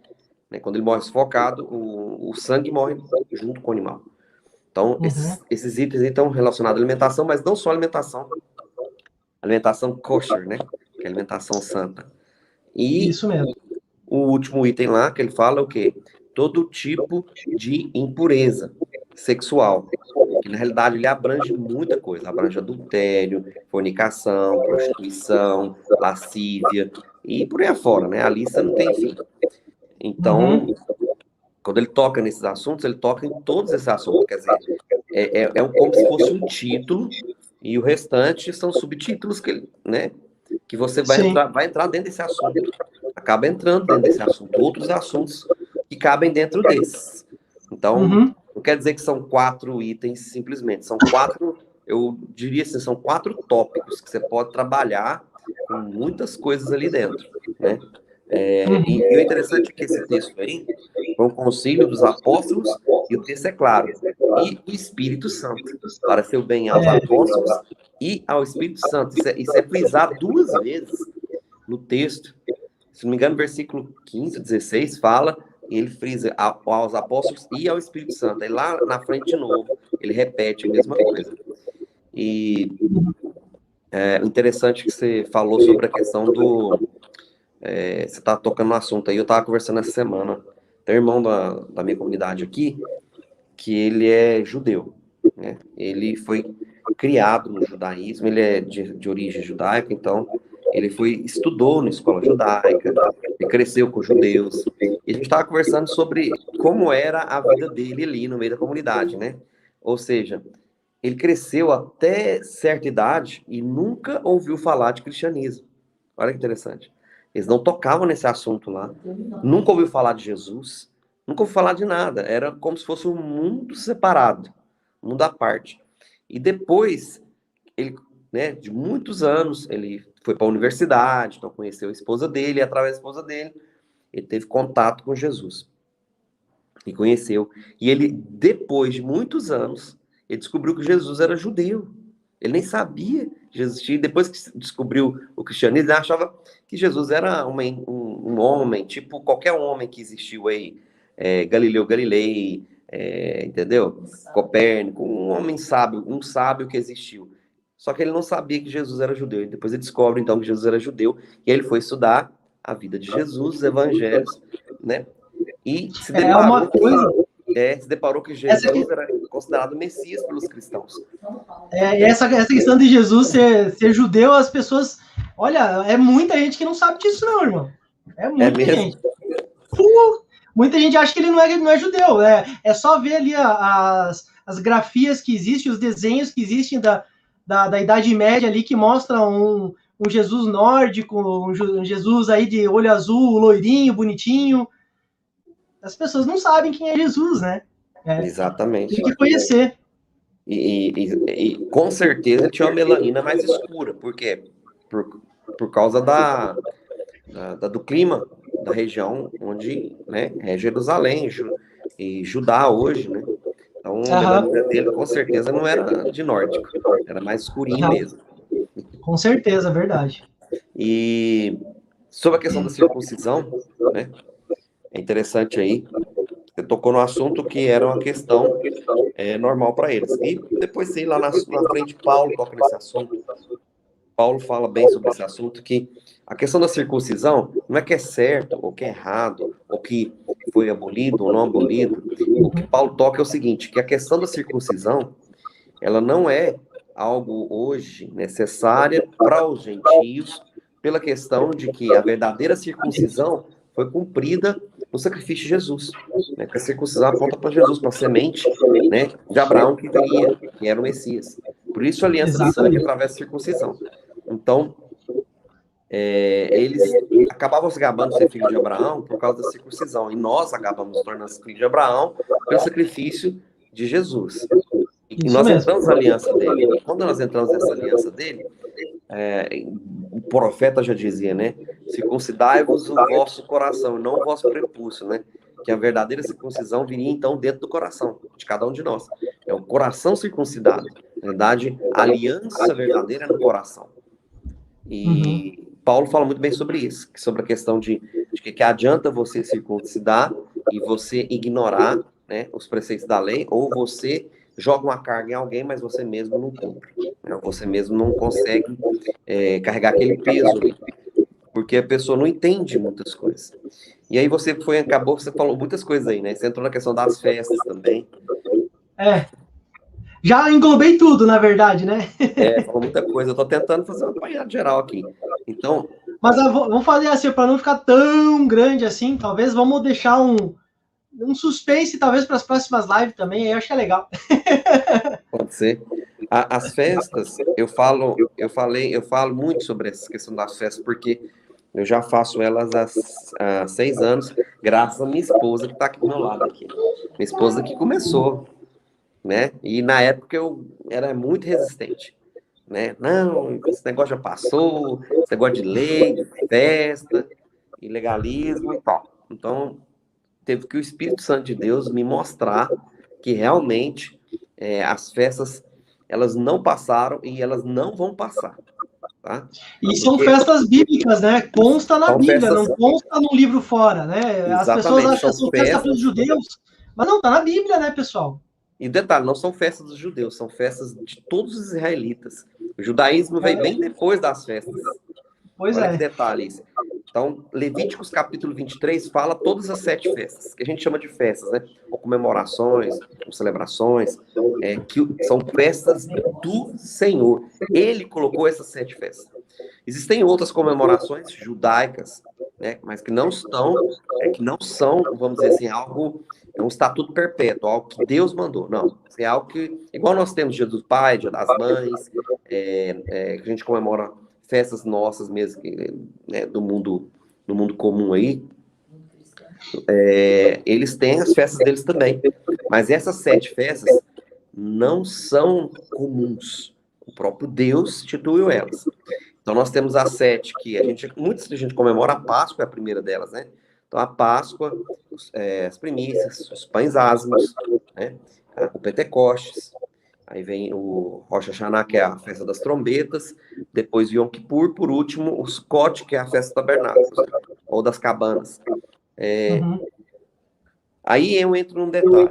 Né? Quando ele morre sufocado, o sangue morre junto com o animal. Então, esses itens estão relacionados à alimentação, mas não só alimentação. Alimentação kosher, né? Que é alimentação santa. E isso mesmo. O último item lá, que ele fala é o quê? Todo tipo de impureza sexual. Que, na realidade, ele abrange muita coisa. Abrange adultério, fornicação, prostituição, lascívia, e por aí afora, né? A lista não tem fim. Então, quando ele toca nesses assuntos, ele toca em todos esses assuntos. Quer dizer, como se fosse um título, e o restante são subtítulos que você vai entrar dentro desse assunto. Acaba entrando dentro desse assunto. Outros assuntos que cabem dentro desses. Então, não quer dizer que são 4 itens, simplesmente. São 4, eu diria assim, são 4 tópicos que você pode trabalhar com muitas coisas ali dentro, né? E o interessante é que esse texto aí foi um concílio dos apóstolos, e o texto é claro, e o Espírito Santo, para seu bem aos apóstolos e ao Espírito Santo. Isso é frisado 2 vezes no texto. Se não me engano, versículo 15, 16, fala, e ele frisa aos apóstolos e ao Espírito Santo. Aí lá na frente, de novo, ele repete a mesma coisa. E o interessante que você falou sobre a questão do... você está tocando no assunto aí, eu estava conversando essa semana Tem um irmão da minha comunidade aqui, que ele é judeu, né? Ele foi criado no judaísmo, ele é de origem judaica, então ele estudou na escola judaica, ele cresceu com judeus, e a gente estava conversando sobre como era a vida dele ali no meio da comunidade, né? Ou seja, ele cresceu até certa idade e nunca ouviu falar de cristianismo. Olha que interessante. Eles não tocavam nesse assunto lá, nunca ouviu falar de Jesus, nunca ouviu falar de nada. Era como se fosse um mundo separado, um mundo à parte. E depois, ele, né, de muitos anos, ele foi para a universidade, então conheceu a esposa dele, e através da esposa dele, ele teve contato com Jesus. E conheceu. E ele, depois de muitos anos, ele descobriu que Jesus era judeu. Ele nem sabia que Jesus existia. Depois que descobriu o cristianismo, ele achava que Jesus era um homem, tipo qualquer homem que existiu aí. Galileu Galilei, entendeu? Copérnico, um homem sábio, um sábio que existiu. Só que ele não sabia que Jesus era judeu. E depois ele descobre, então, que Jesus era judeu. E aí ele foi estudar a vida de Jesus, os evangelhos, né? E se deparou que Jesus era considerado Messias pelos cristãos. Essa questão de Jesus ser judeu, as pessoas... Olha, é muita gente que não sabe disso não, irmão. É muita gente. Muita gente acha que ele não é judeu. É só ver ali as grafias que existem, os desenhos que existem da Idade Média ali, que mostram um Jesus nórdico, um Jesus aí de olho azul, loirinho, bonitinho. As pessoas não sabem quem é Jesus, né? Exatamente. Tem que conhecer. E com certeza ele tinha uma melanina mais escura. Por quê? Por causa do clima da região onde, né, é Jerusalém e Judá hoje, né? Então a melanina dele com certeza não era de nórdico, era mais escurinho mesmo. Com certeza, verdade. E sobre a questão da circuncisão, né? É interessante aí, você tocou no assunto que era uma questão normal para eles. E depois, sei lá na frente, Paulo toca nesse assunto. Paulo fala bem sobre esse assunto, que a questão da circuncisão não é que é certo ou que é errado, ou que foi abolido ou não abolido. O que Paulo toca é o seguinte, que a questão da circuncisão, ela não é algo hoje necessária para os gentios, pela questão de que a verdadeira circuncisão foi cumprida no sacrifício de Jesus, né? Que a circuncisão aponta para Jesus, para a semente, né, de Abraão que viria, que era o Messias. Por isso a aliança do sangue através da circuncisão. Então, eles acabavam se gabando de ser filho de Abraão por causa da circuncisão, e nós acabamos tornando filho de Abraão pelo sacrifício de Jesus. E nós entramos na aliança dele. E quando nós entramos nessa aliança dele, o profeta já dizia, né? Circuncidai-vos o vosso coração, não o vosso prepúcio, né? Que a verdadeira circuncisão viria, então, dentro do coração de cada um de nós. É o coração circuncidado. Na verdade, a aliança verdadeira é no coração. E Paulo fala muito bem sobre isso, sobre a questão de que adianta você circuncidar e você ignorar, né, os preceitos da lei, ou você joga uma carga em alguém, mas você mesmo não cumpre. Né? Você mesmo não consegue carregar aquele peso ali, porque a pessoa não entende muitas coisas. E aí você falou muitas coisas aí, né? Você entrou na questão das festas também. Já englobei tudo, na verdade, né? Falou muita coisa. Eu tô tentando fazer uma apanhada geral aqui. Então... Mas vamos fazer assim, para não ficar tão grande assim, talvez vamos deixar um suspense, talvez, para as próximas lives também, eu acho que é legal. Pode ser. As festas, eu falo muito sobre essa questão das festas, porque eu já faço elas há 6 anos, graças à minha esposa, que está aqui do meu lado aqui. Minha esposa que começou, né? E na época eu era muito resistente, né? Não, esse negócio já passou, esse negócio de lei, de festa, ilegalismo e tal. Então, teve que o Espírito Santo de Deus me mostrar que realmente as festas, elas não passaram e elas não vão passar. Tá? E são festas bíblicas, né? Consta na Bíblia, não consta num livro fora, né? As pessoas acham que são festas dos judeus, mas não, tá na Bíblia, né, pessoal? E detalhe, não são festas dos judeus, são festas de todos os israelitas. O judaísmo veio bem depois das festas. Pois Olha que é. detalhe isso. Então, Levíticos capítulo 23 fala todas as 7 festas, que a gente chama de festas, né? Ou comemorações, ou celebrações, que são festas do Senhor. Ele colocou essas 7 festas. Existem outras comemorações judaicas, né? Mas que não são, vamos dizer assim, algo, é um estatuto perpétuo, algo que Deus mandou. Não, é algo que, igual nós temos Dia do Pai, Dia das Mães, que a gente comemora festas nossas mesmo, né, do mundo comum aí, eles têm as festas deles também. Mas essas 7 festas não são comuns. O próprio Deus instituiu elas. Então nós temos as 7 que muita gente comemora. A Páscoa é a primeira delas, né? Então a Páscoa, as primícias, os pães ázimos, né? O Pentecostes. Aí vem o Rosh Hashanah, que é a festa das trombetas. Depois o Yom Kippur, por último, o Sukkot, que é a festa dos tabernáculos, né? Ou das cabanas. Aí eu entro num detalhe.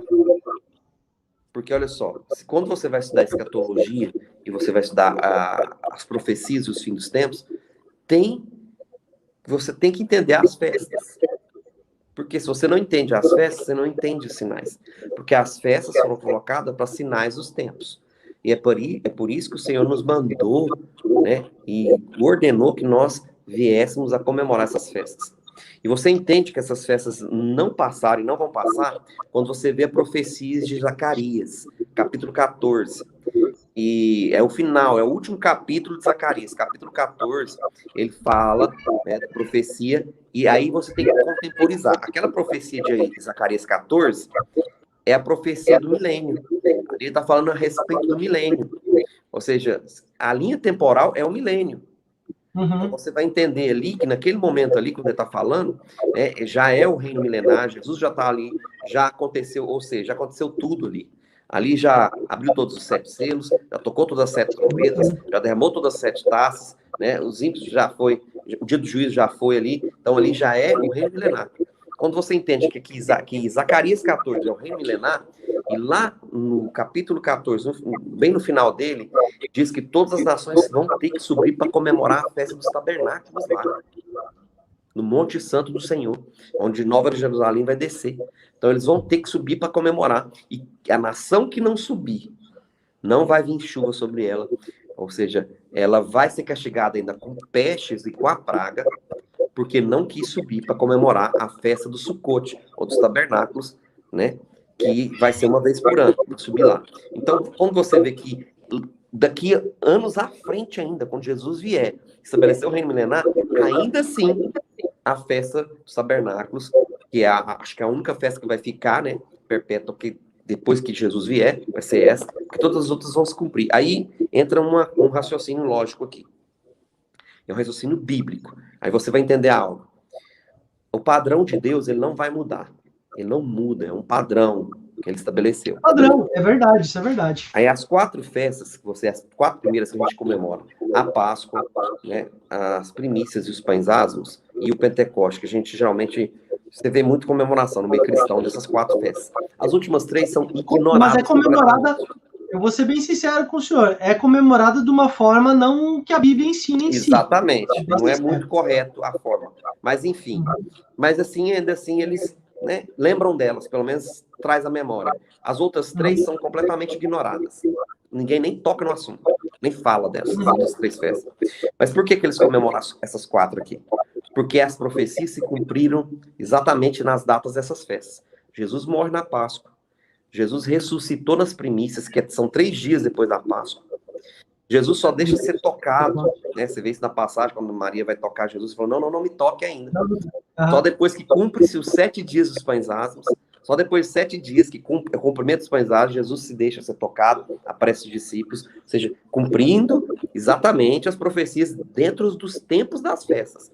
Porque, olha só, quando você vai estudar escatologia e você vai estudar as profecias e os fins dos tempos, você tem que entender as festas. Porque se você não entende as festas, você não entende os sinais. Porque as festas foram colocadas para sinais dos tempos. E é por isso que o Senhor nos mandou, né, e ordenou que nós viéssemos a comemorar essas festas. E você entende que essas festas não passaram e não vão passar quando você vê a profecia de Zacarias, capítulo 14. E é o final, é o último capítulo de Zacarias. Capítulo 14, ele fala, né, da profecia, e aí você tem que contemporizar. Aquela profecia de Zacarias 14 é a profecia do milênio. Ali ele está falando a respeito do milênio. Ou seja, a linha temporal é o milênio. Então você vai entender ali que naquele momento ali, quando ele está falando, já é o reino milenar, Jesus já está ali, já aconteceu, ou seja, já aconteceu tudo ali. Ali já abriu todos os 7 selos, já tocou todas as 7 trombetas, já derramou todas as 7 taças, né? Os ímpios já foi, o dia do juízo já foi ali, então ali já é o reino milenar. Quando você entende que Zacarias 14 é o reino milenar, e lá no capítulo 14, bem no final dele, diz que todas as nações vão ter que subir para comemorar a festa dos tabernáculos lá, no Monte Santo do Senhor, onde Nova Jerusalém vai descer. Então eles vão ter que subir para comemorar. E a nação que não subir, não vai vir chuva sobre ela. Ou seja, ela vai ser castigada ainda com pestes e com a praga, porque não quis subir para comemorar a festa do Sukkot, ou dos tabernáculos, né? Que vai ser uma vez por ano, subir lá. Então, quando você vê que daqui anos à frente ainda, quando Jesus vier estabelecer o reino milenar, ainda assim a festa dos tabernáculos, que é acho que é a única festa que vai ficar, né, perpétua, que depois que Jesus vier, vai ser essa, porque todas as outras vão se cumprir. Aí entra um raciocínio lógico aqui. É um raciocínio bíblico. Aí você vai entender algo. O padrão de Deus, ele não vai mudar. Ele não muda, é um padrão que ele estabeleceu. Padrão, é verdade, isso é verdade. Aí as 4 festas, as 4 primeiras que a gente comemora, a Páscoa, né, as primícias e os pães ázimos, e o Pentecoste, que a gente geralmente, você vê muito comemoração no meio cristão dessas 4 festas. As últimas 3 são ignoradas. Mas é comemorada, eu vou ser bem sincero com o senhor, é comemorada de uma forma não que a Bíblia ensina em si. Exatamente, não é muito correto a forma. Mas enfim, mas assim, ainda assim, eles, né, lembram delas, pelo menos traz a memória. As outras 3 são completamente ignoradas. Ninguém nem toca no assunto, nem fala dessas outras 3 festas. Mas por que eles comemoram essas 4 aqui? Porque as profecias se cumpriram exatamente nas datas dessas festas. Jesus morre na Páscoa. Jesus ressuscitou nas primícias, que são 3 dias depois da Páscoa. Jesus só deixa ser tocado, né? Você vê isso na passagem, quando Maria vai tocar Jesus, falou, não me toque ainda. Só depois que cumpre-se os 7 dias dos pães ázimos, só depois de 7 dias que cumpre o cumprimento dos pães ázimos, Jesus se deixa ser tocado, aparece os discípulos, ou seja, cumprindo exatamente as profecias dentro dos tempos das festas.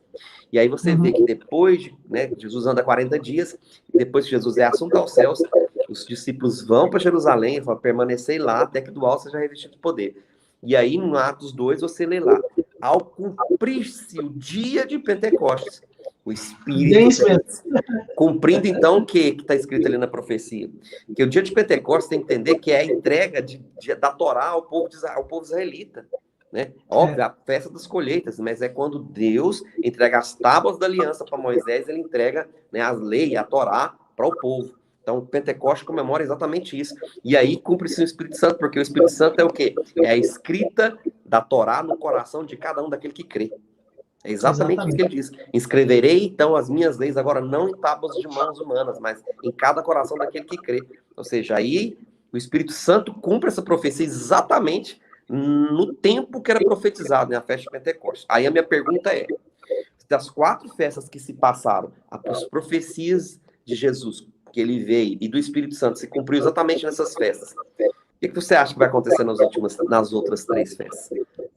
E aí você vê que depois, né, Jesus anda 40 dias, depois que Jesus é assunto aos céus, os discípulos vão para Jerusalém, vão permanecer lá até que do alto seja revestido de poder. E aí, no Atos 2, você lê lá, ao cumprir-se o dia de Pentecostes, o Espírito, cumprindo então o que está escrito ali na profecia? Que o dia de Pentecostes tem que entender que é a entrega da Torá ao povo israelita. né? Óbvio, a festa das colheitas, mas é quando Deus entrega as tábuas da aliança para Moisés, ele entrega, né, as leis, a Torá, para o povo. Então, o Pentecoste comemora exatamente isso. E aí cumpre-se o Espírito Santo, porque o Espírito Santo é o quê? É a escrita da Torá no coração de cada um daquele que crê. É exatamente isso que ele diz. Escreverei, então, as minhas leis agora não em tábuas de mãos humanas, mas em cada coração daquele que crê. Ou seja, aí o Espírito Santo cumpre essa profecia exatamente no tempo que era profetizado, né, a festa de Pentecostes. Aí a minha pergunta é, das 4 festas que se passaram, as profecias de Jesus, que ele veio, e do Espírito Santo se cumpriu exatamente nessas festas, o que você acha que vai acontecer nas outras 3 festas?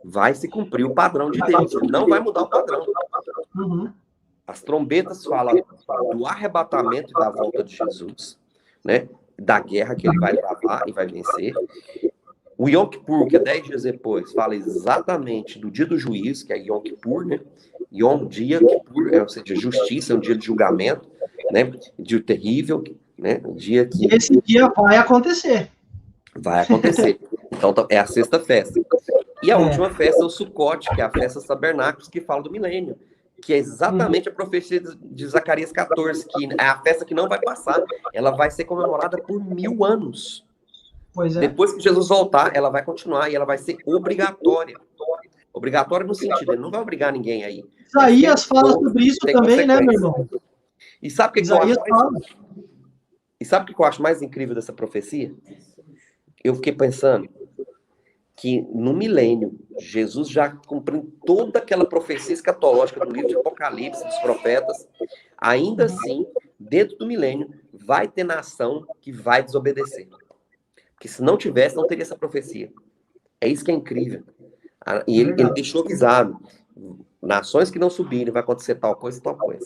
Vai se cumprir o padrão de Deus, não vai mudar o padrão. Uhum. As trombetas falam do arrebatamento e da volta de Jesus, né? Da guerra que ele vai travar e vai vencer. O Yom Kippur, que é 10 dias depois, fala exatamente do dia do juízo, que é Yom Kippur, né? Dia Kippur, ou seja, justiça, é um dia de julgamento, né? Dia terrível, né? Um dia que... E esse dia vai acontecer. Vai acontecer. Então, é a 6ª festa. E a última festa é o Sukkot, que é a festa dos tabernáculos, que fala do milênio, que é exatamente a profecia de Zacarias 14, que é a festa que não vai passar. Ela vai ser comemorada por 1000 anos. Pois é. Depois que Jesus voltar, ela vai continuar e ela vai ser obrigatória. Obrigatória no sentido, ele não vai obrigar ninguém aí. Isaías fala sobre isso também, né, meu irmão? E sabe o que, eu acho mais incrível dessa profecia? Eu fiquei pensando que no milênio, Jesus já cumpriu toda aquela profecia escatológica do livro de Apocalipse, dos profetas. Ainda assim, dentro do milênio, vai ter nação que vai desobedecer. Porque se não tivesse, não teria essa profecia. É isso que é incrível. E ele deixou avisado. Nações que não subirem, vai acontecer tal coisa e tal coisa.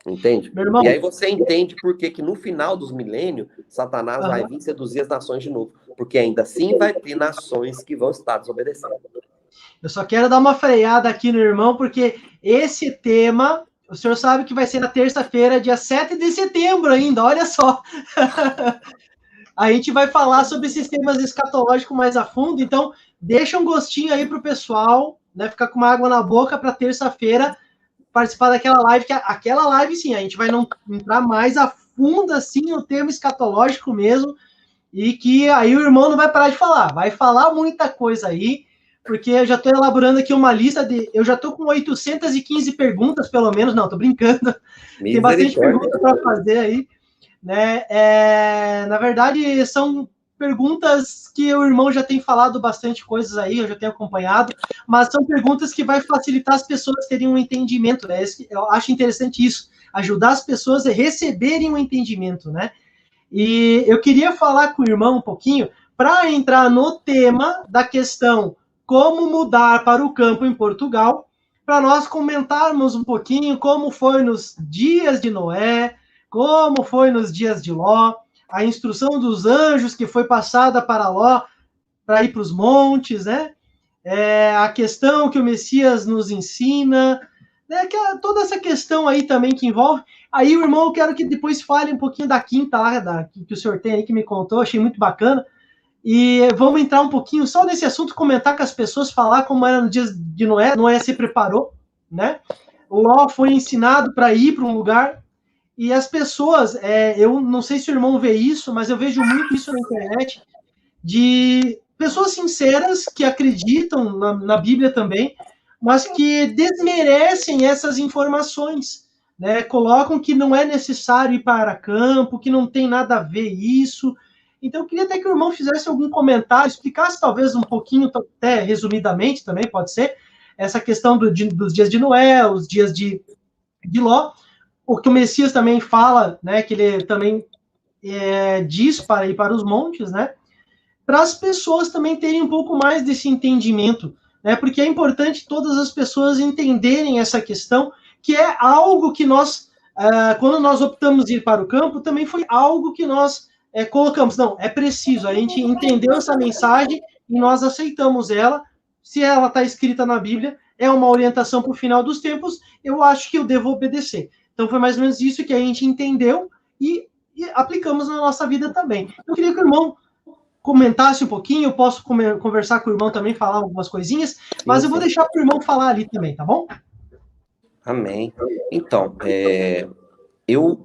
Entende? E aí você entende por que no final dos milênios, Satanás vai vir seduzir as nações de novo. Porque ainda assim vai ter nações que vão estar desobedecendo. Eu só quero dar uma freada aqui no irmão, porque esse tema, o senhor sabe que vai ser na terça-feira, dia 7 de setembro ainda, olha só. A gente vai falar sobre esses temas escatológicos mais a fundo, então deixa um gostinho aí pro pessoal, né, ficar com uma água na boca para terça-feira participar daquela live, que aquela live sim, a gente vai não entrar mais a fundo assim no tema escatológico mesmo, e que aí o irmão não vai parar de falar, vai falar muita coisa aí, porque eu já estou elaborando aqui uma lista eu já estou com 815 perguntas, pelo menos, não, estou brincando, tem bastante perguntas para fazer aí, né? Na verdade, são perguntas que o irmão já tem falado bastante coisas aí, eu já tenho acompanhado, mas são perguntas que vai facilitar as pessoas terem um entendimento, né? Eu acho interessante isso, ajudar as pessoas a receberem um entendimento, né? E eu queria falar com o irmão um pouquinho para entrar no tema da questão como mudar para o campo em Portugal, para nós comentarmos um pouquinho como foi nos dias de Noé, como foi nos dias de Ló, a instrução dos anjos que foi passada para Ló para ir para os montes, né? A questão que o Messias nos ensina, né? Toda essa questão aí também que envolve. Aí o irmão, eu quero que depois fale um pouquinho da quinta lá, que o senhor tem aí, que me contou, achei muito bacana. E vamos entrar um pouquinho só nesse assunto, comentar com as pessoas, falar como era no dia de Noé. Noé se preparou, né? O Ló foi ensinado para ir para um lugar. E as pessoas, eu não sei se o irmão vê isso, mas eu vejo muito isso na internet, de pessoas sinceras que acreditam na Bíblia também, mas que desmerecem essas informações, né? Colocam que não é necessário ir para campo, que não tem nada a ver isso. Então, eu queria até que o irmão fizesse algum comentário, explicasse talvez um pouquinho, até resumidamente também, pode ser, essa questão dos dias de Noé, os dias de Ló, o que o Messias também fala, né, que ele também diz para ir para os montes, né, para as pessoas também terem um pouco mais desse entendimento, né, porque é importante todas as pessoas entenderem essa questão, que é algo que nós, quando nós optamos ir para o campo, também foi algo que nós colocamos, não, é preciso, a gente entendeu essa mensagem e nós aceitamos ela, se ela está escrita na Bíblia, é uma orientação para o final dos tempos, eu acho que eu devo obedecer. Então, foi mais ou menos isso que a gente entendeu e aplicamos na nossa vida também. Eu queria que o irmão comentasse um pouquinho, eu posso conversar com o irmão também, falar algumas coisinhas, mas eu vou deixar para o irmão falar ali também, tá bom? Amém. Então, eu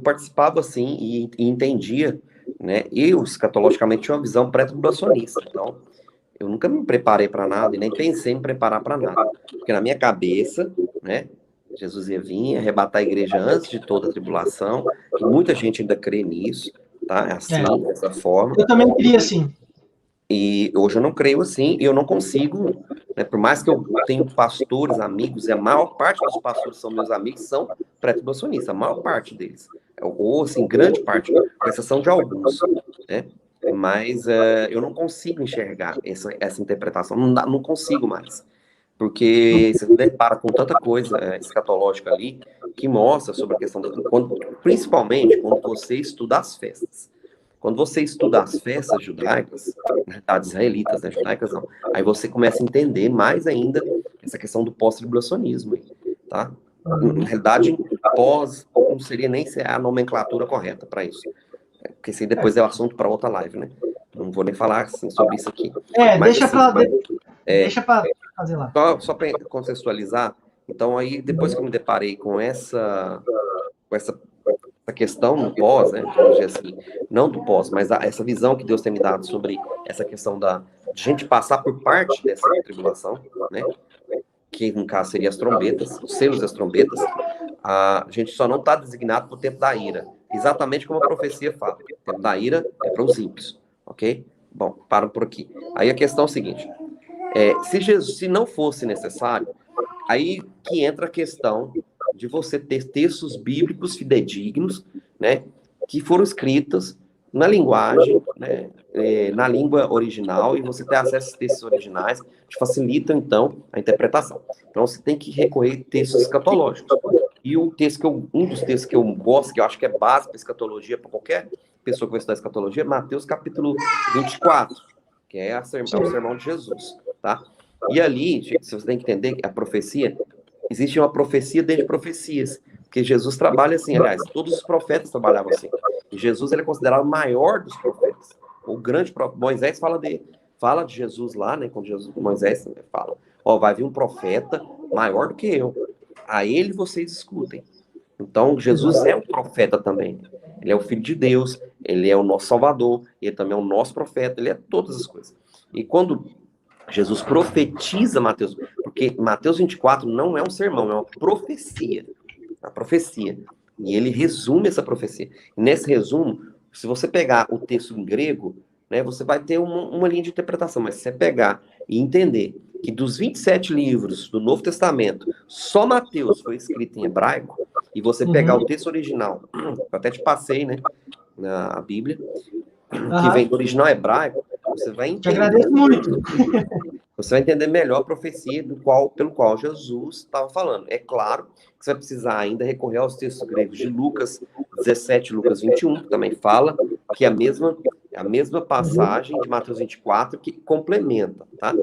participava assim e entendia, né? Eu, escatologicamente, tinha uma visão pré-tribulacionista. Então, eu nunca me preparei para nada e nem pensei em me preparar para nada. Porque na minha cabeça, né? Jesus ia vir arrebatar a igreja antes de toda a tribulação, e muita gente ainda crê nisso, tá? É assim, dessa forma. Eu também queria assim. E hoje eu não creio assim, e eu não consigo, né, por mais que eu tenha pastores, amigos, e a maior parte dos pastores são meus amigos, são pré-tribulacionistas, a maior parte deles, ou assim, grande parte, com exceção de alguns, né? Mas eu não consigo enxergar essa interpretação, não consigo mais, porque você se depara com tanta coisa escatológica ali, que mostra sobre a questão, principalmente quando você estuda as festas. Quando você estuda as festas judaicas, as israelitas, né, judaicas não, aí você começa a entender mais ainda essa questão do pós-tribulacionismo, tá? Na realidade, pós não seria nem a nomenclatura correta para isso, porque isso aí depois é o assunto para outra live, né? Não vou nem falar assim, sobre isso aqui. Mas, deixa para fazer lá. Só para contextualizar, então aí depois que eu me deparei com essa questão no pós, né, vamos dizer assim, não do pós, mas essa visão que Deus tem me dado sobre essa questão de gente passar por parte dessa tribulação, né, que no caso seria as trombetas, os selos das trombetas, a gente só não está designado para o tempo da ira, exatamente como a profecia fala, o tempo da ira é para os ímpios, ok? Bom, paro por aqui. Aí a questão é o seguinte, se não fosse necessário, aí que entra a questão de você ter textos bíblicos fidedignos, né, que foram escritos na linguagem, né, na língua original, e você ter acesso a esses textos originais, te facilita, então, a interpretação. Então, você tem que recorrer a textos escatológicos. E um dos textos que eu gosto, que eu acho que é básico para escatologia, para qualquer pessoa que vai estudar escatologia, é Mateus capítulo 24, que é o sermão de Jesus, tá? E ali, você tem que entender que a profecia, existe uma profecia dentro de profecias, porque Jesus trabalha assim, aliás, todos os profetas trabalhavam assim. E Jesus ele é considerado o maior dos profetas. O grande profeta, Moisés fala de Jesus lá, né, quando Moisés fala, vai vir um profeta maior do que eu. A ele vocês escutem. Então, Jesus é um profeta também. Ele é o Filho de Deus, ele é o nosso Salvador, ele também é o nosso profeta, ele é todas as coisas. E quando Jesus profetiza Mateus, porque Mateus 24 não é um sermão, é uma profecia. A profecia. E ele resume essa profecia. E nesse resumo, se você pegar o texto em grego, né, você vai ter uma linha de interpretação, mas se você pegar e entender que dos 27 livros do Novo Testamento, só Mateus foi escrito em hebraico, e você pegar o texto original, eu até te passei, né, na Bíblia, que vem do original hebraico, você vai entender. Te agradeço muito. Você vai entender melhor a profecia pelo qual Jesus estava falando. É claro que você vai precisar ainda recorrer aos textos gregos de Lucas 17, Lucas 21, que também fala que é a mesma passagem de Mateus 24 que complementa, tá?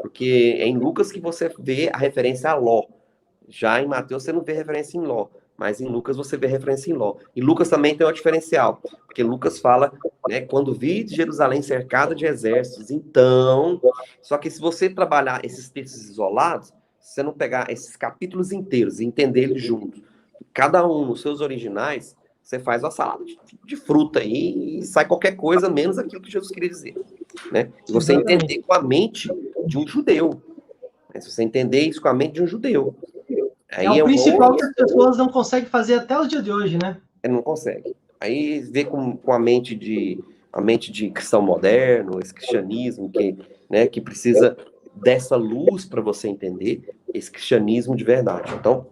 Porque é em Lucas que você vê a referência a Ló. Já em Mateus você não vê referência em Ló, mas em Lucas você vê referência em Ló. E Lucas também tem um diferencial, porque Lucas fala, né, quando vi Jerusalém cercada de exércitos, então... Só que se você trabalhar esses textos isolados, se você não pegar esses capítulos inteiros e entender eles juntos, cada um nos seus originais, você faz uma salada de fruta aí e sai qualquer coisa menos aquilo que Jesus queria dizer, né? E você entender com a mente de um judeu. Se você entender isso com a mente de um judeu. Aí o principal que as pessoas não conseguem fazer até o dia de hoje, né? Não consegue. Aí vê com a mente de cristão moderno, esse cristianismo que precisa dessa luz para você entender esse cristianismo de verdade. Então,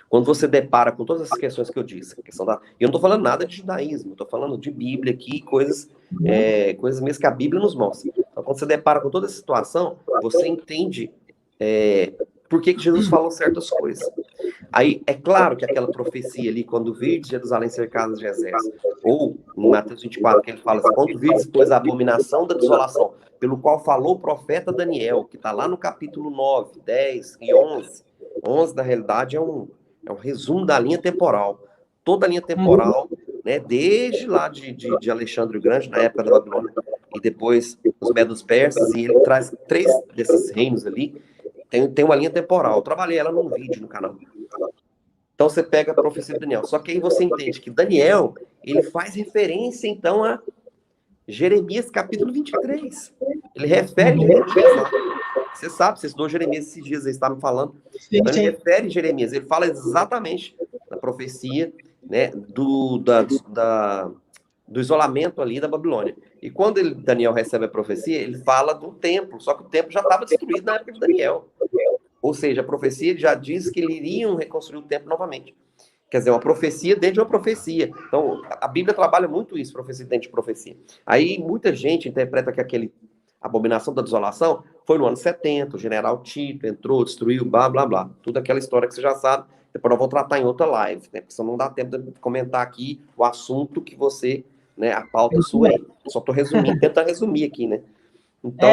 quando você depara com todas essas questões que eu disse, eu não estou falando nada de judaísmo, estou falando de Bíblia aqui, coisas mesmo que a Bíblia nos mostra. Então, quando você depara com toda essa situação, você entende por que Jesus falou certas coisas. Aí, é claro que aquela profecia ali, quando virdes Jerusalém cercada de exércitos, ou em Mateus 24, que ele fala assim, quando virdes, pois, a abominação da desolação, pelo qual falou o profeta Daniel, que está lá no capítulo 9, 10 e 11. 11, na realidade, é um resumo da linha temporal. Toda a linha temporal né, desde lá de Alexandre o Grande, na época da Babilônia, e depois os Medos Persas, e ele traz 3 desses reinos ali, tem uma linha temporal. Eu trabalhei ela num vídeo no canal. Então você pega a profecia de Daniel. Só que aí você entende que Daniel, ele faz referência, então, a Jeremias capítulo 23. Ele refere Jeremias lá. Você sabe, você estudou Jeremias esses dias, eles estavam falando. Sim, então, ele sim. refere Jeremias, ele fala exatamente da profecia, né, do isolamento ali da Babilônia. E quando Daniel recebe a profecia, ele fala do templo, só que o templo já estava destruído na época de Daniel. Ou seja, a profecia já diz que eles iriam reconstruir o templo novamente. Quer dizer, uma profecia dentro de uma profecia. Então, a Bíblia trabalha muito isso, profecia dentro de profecia. Aí, muita gente interpreta que aquele abominação da desolação foi no ano 70, o general Tito entrou, destruiu, blá, blá, blá. Tudo aquela história que você já sabe. Depois eu vou tratar em outra live, né? Porque senão não dá tempo de comentar aqui o assunto que você, né, a pauta sua aí. Só estou resumindo, tentando resumir aqui, né? Então,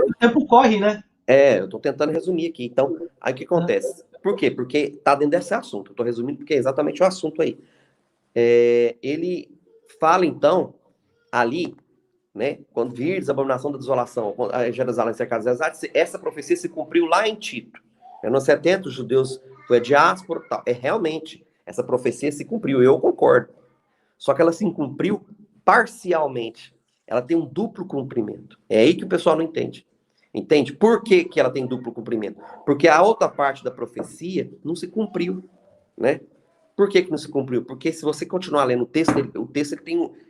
O tempo corre, né? eu estou tentando resumir aqui. Então, aí o que acontece? Por quê? Porque está dentro desse assunto. Eu estou resumindo porque é exatamente o assunto aí. Ele fala, então, ali, né, quando vires a abominação da desolação, a Jerusalém cercada de Zezate, essa profecia se cumpriu lá em Tito. No ano 70, os judeus foi a diáspora e tal. Realmente, essa profecia se cumpriu, eu concordo. Só que ela se cumpriu parcialmente. Ela tem um duplo cumprimento. É aí que o pessoal não entende. Entende? Por que, que ela tem duplo cumprimento? Porque a outra parte da profecia não se cumpriu, né? Por que, que não se cumpriu? Porque se você continuar lendo o texto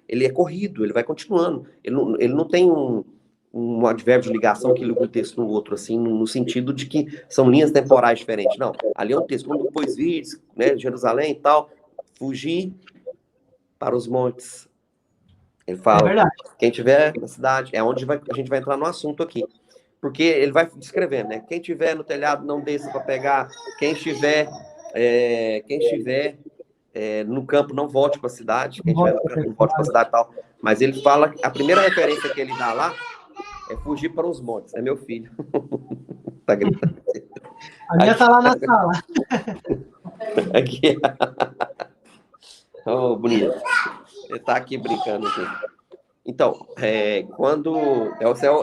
ele é corrido, ele vai continuando. Ele não tem um advérbio de ligação que liga um texto no outro, assim, no sentido de que são linhas temporais diferentes. Não, ali é um texto, quando depois vires, né, Jerusalém e tal, fugir para os montes. Ele fala, quem tiver na cidade, é onde a gente vai entrar no assunto aqui. Porque ele vai descrevendo, né? Quem tiver no telhado, não desça para pegar. Quem estiver no campo, não volte para a cidade. Quem estiver no campo, não volte para a cidade e tal. Mas ele fala, a primeira referência que ele dá lá é fugir para os montes. É meu filho. Tá gritando. A minha tá lá na sala. Aqui. Oh, bonito. Ele tá aqui brincando aqui. Então, quando...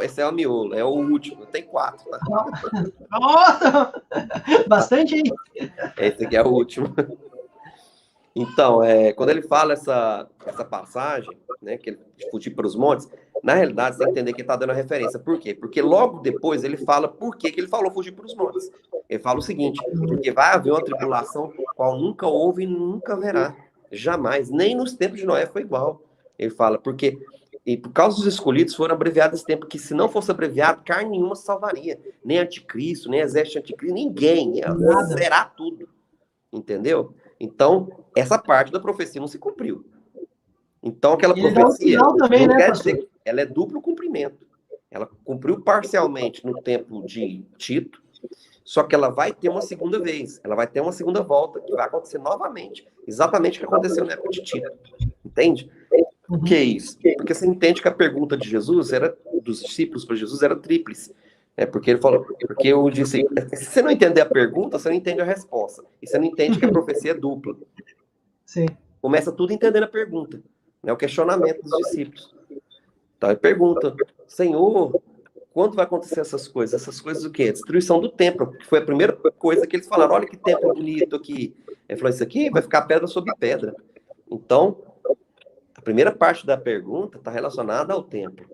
Esse é o miolo, é o último. Tem 4, tá? Nossa! Bastante, hein? Esse aqui é o último. Então, quando ele fala essa passagem, né, que ele fugir para os montes, na realidade, você tem que entender que ele está dando a referência. Por quê? Porque logo depois ele fala por que ele falou fugir para os montes. Ele fala o seguinte, porque vai haver uma tribulação qual nunca houve e nunca haverá. Jamais. Nem nos tempos de Noé foi igual. Ele fala, porque... E por causa dos escolhidos foram abreviados esse tempo, que se não fosse abreviado, carne nenhuma se salvaria. Nem anticristo, nem exército anticristo, ninguém. Será tudo. Entendeu? Então, essa parte da profecia não se cumpriu. Então, aquela profecia também, não né, quer dizer que ela é duplo cumprimento. Ela cumpriu parcialmente no tempo de Tito, só que ela vai ter uma segunda vez. Ela vai ter uma segunda volta, que vai acontecer novamente. Exatamente o que aconteceu na época de Tito. Entende? Por que isso? Porque você entende que a pergunta de Jesus dos discípulos para Jesus era tríplice. Porque ele falou, porque eu disse, se você não entender a pergunta, você não entende a resposta. E você não entende que a profecia é dupla. Sim. Começa tudo entendendo a pergunta, né? O questionamento dos discípulos. Então ele pergunta, Senhor, quando vai acontecer essas coisas? Essas coisas o quê? A destruição do templo, que foi a primeira coisa que eles falaram. Olha que templo bonito aqui. Ele falou, isso aqui vai ficar pedra sobre pedra. Então, a primeira parte da pergunta está relacionada ao templo,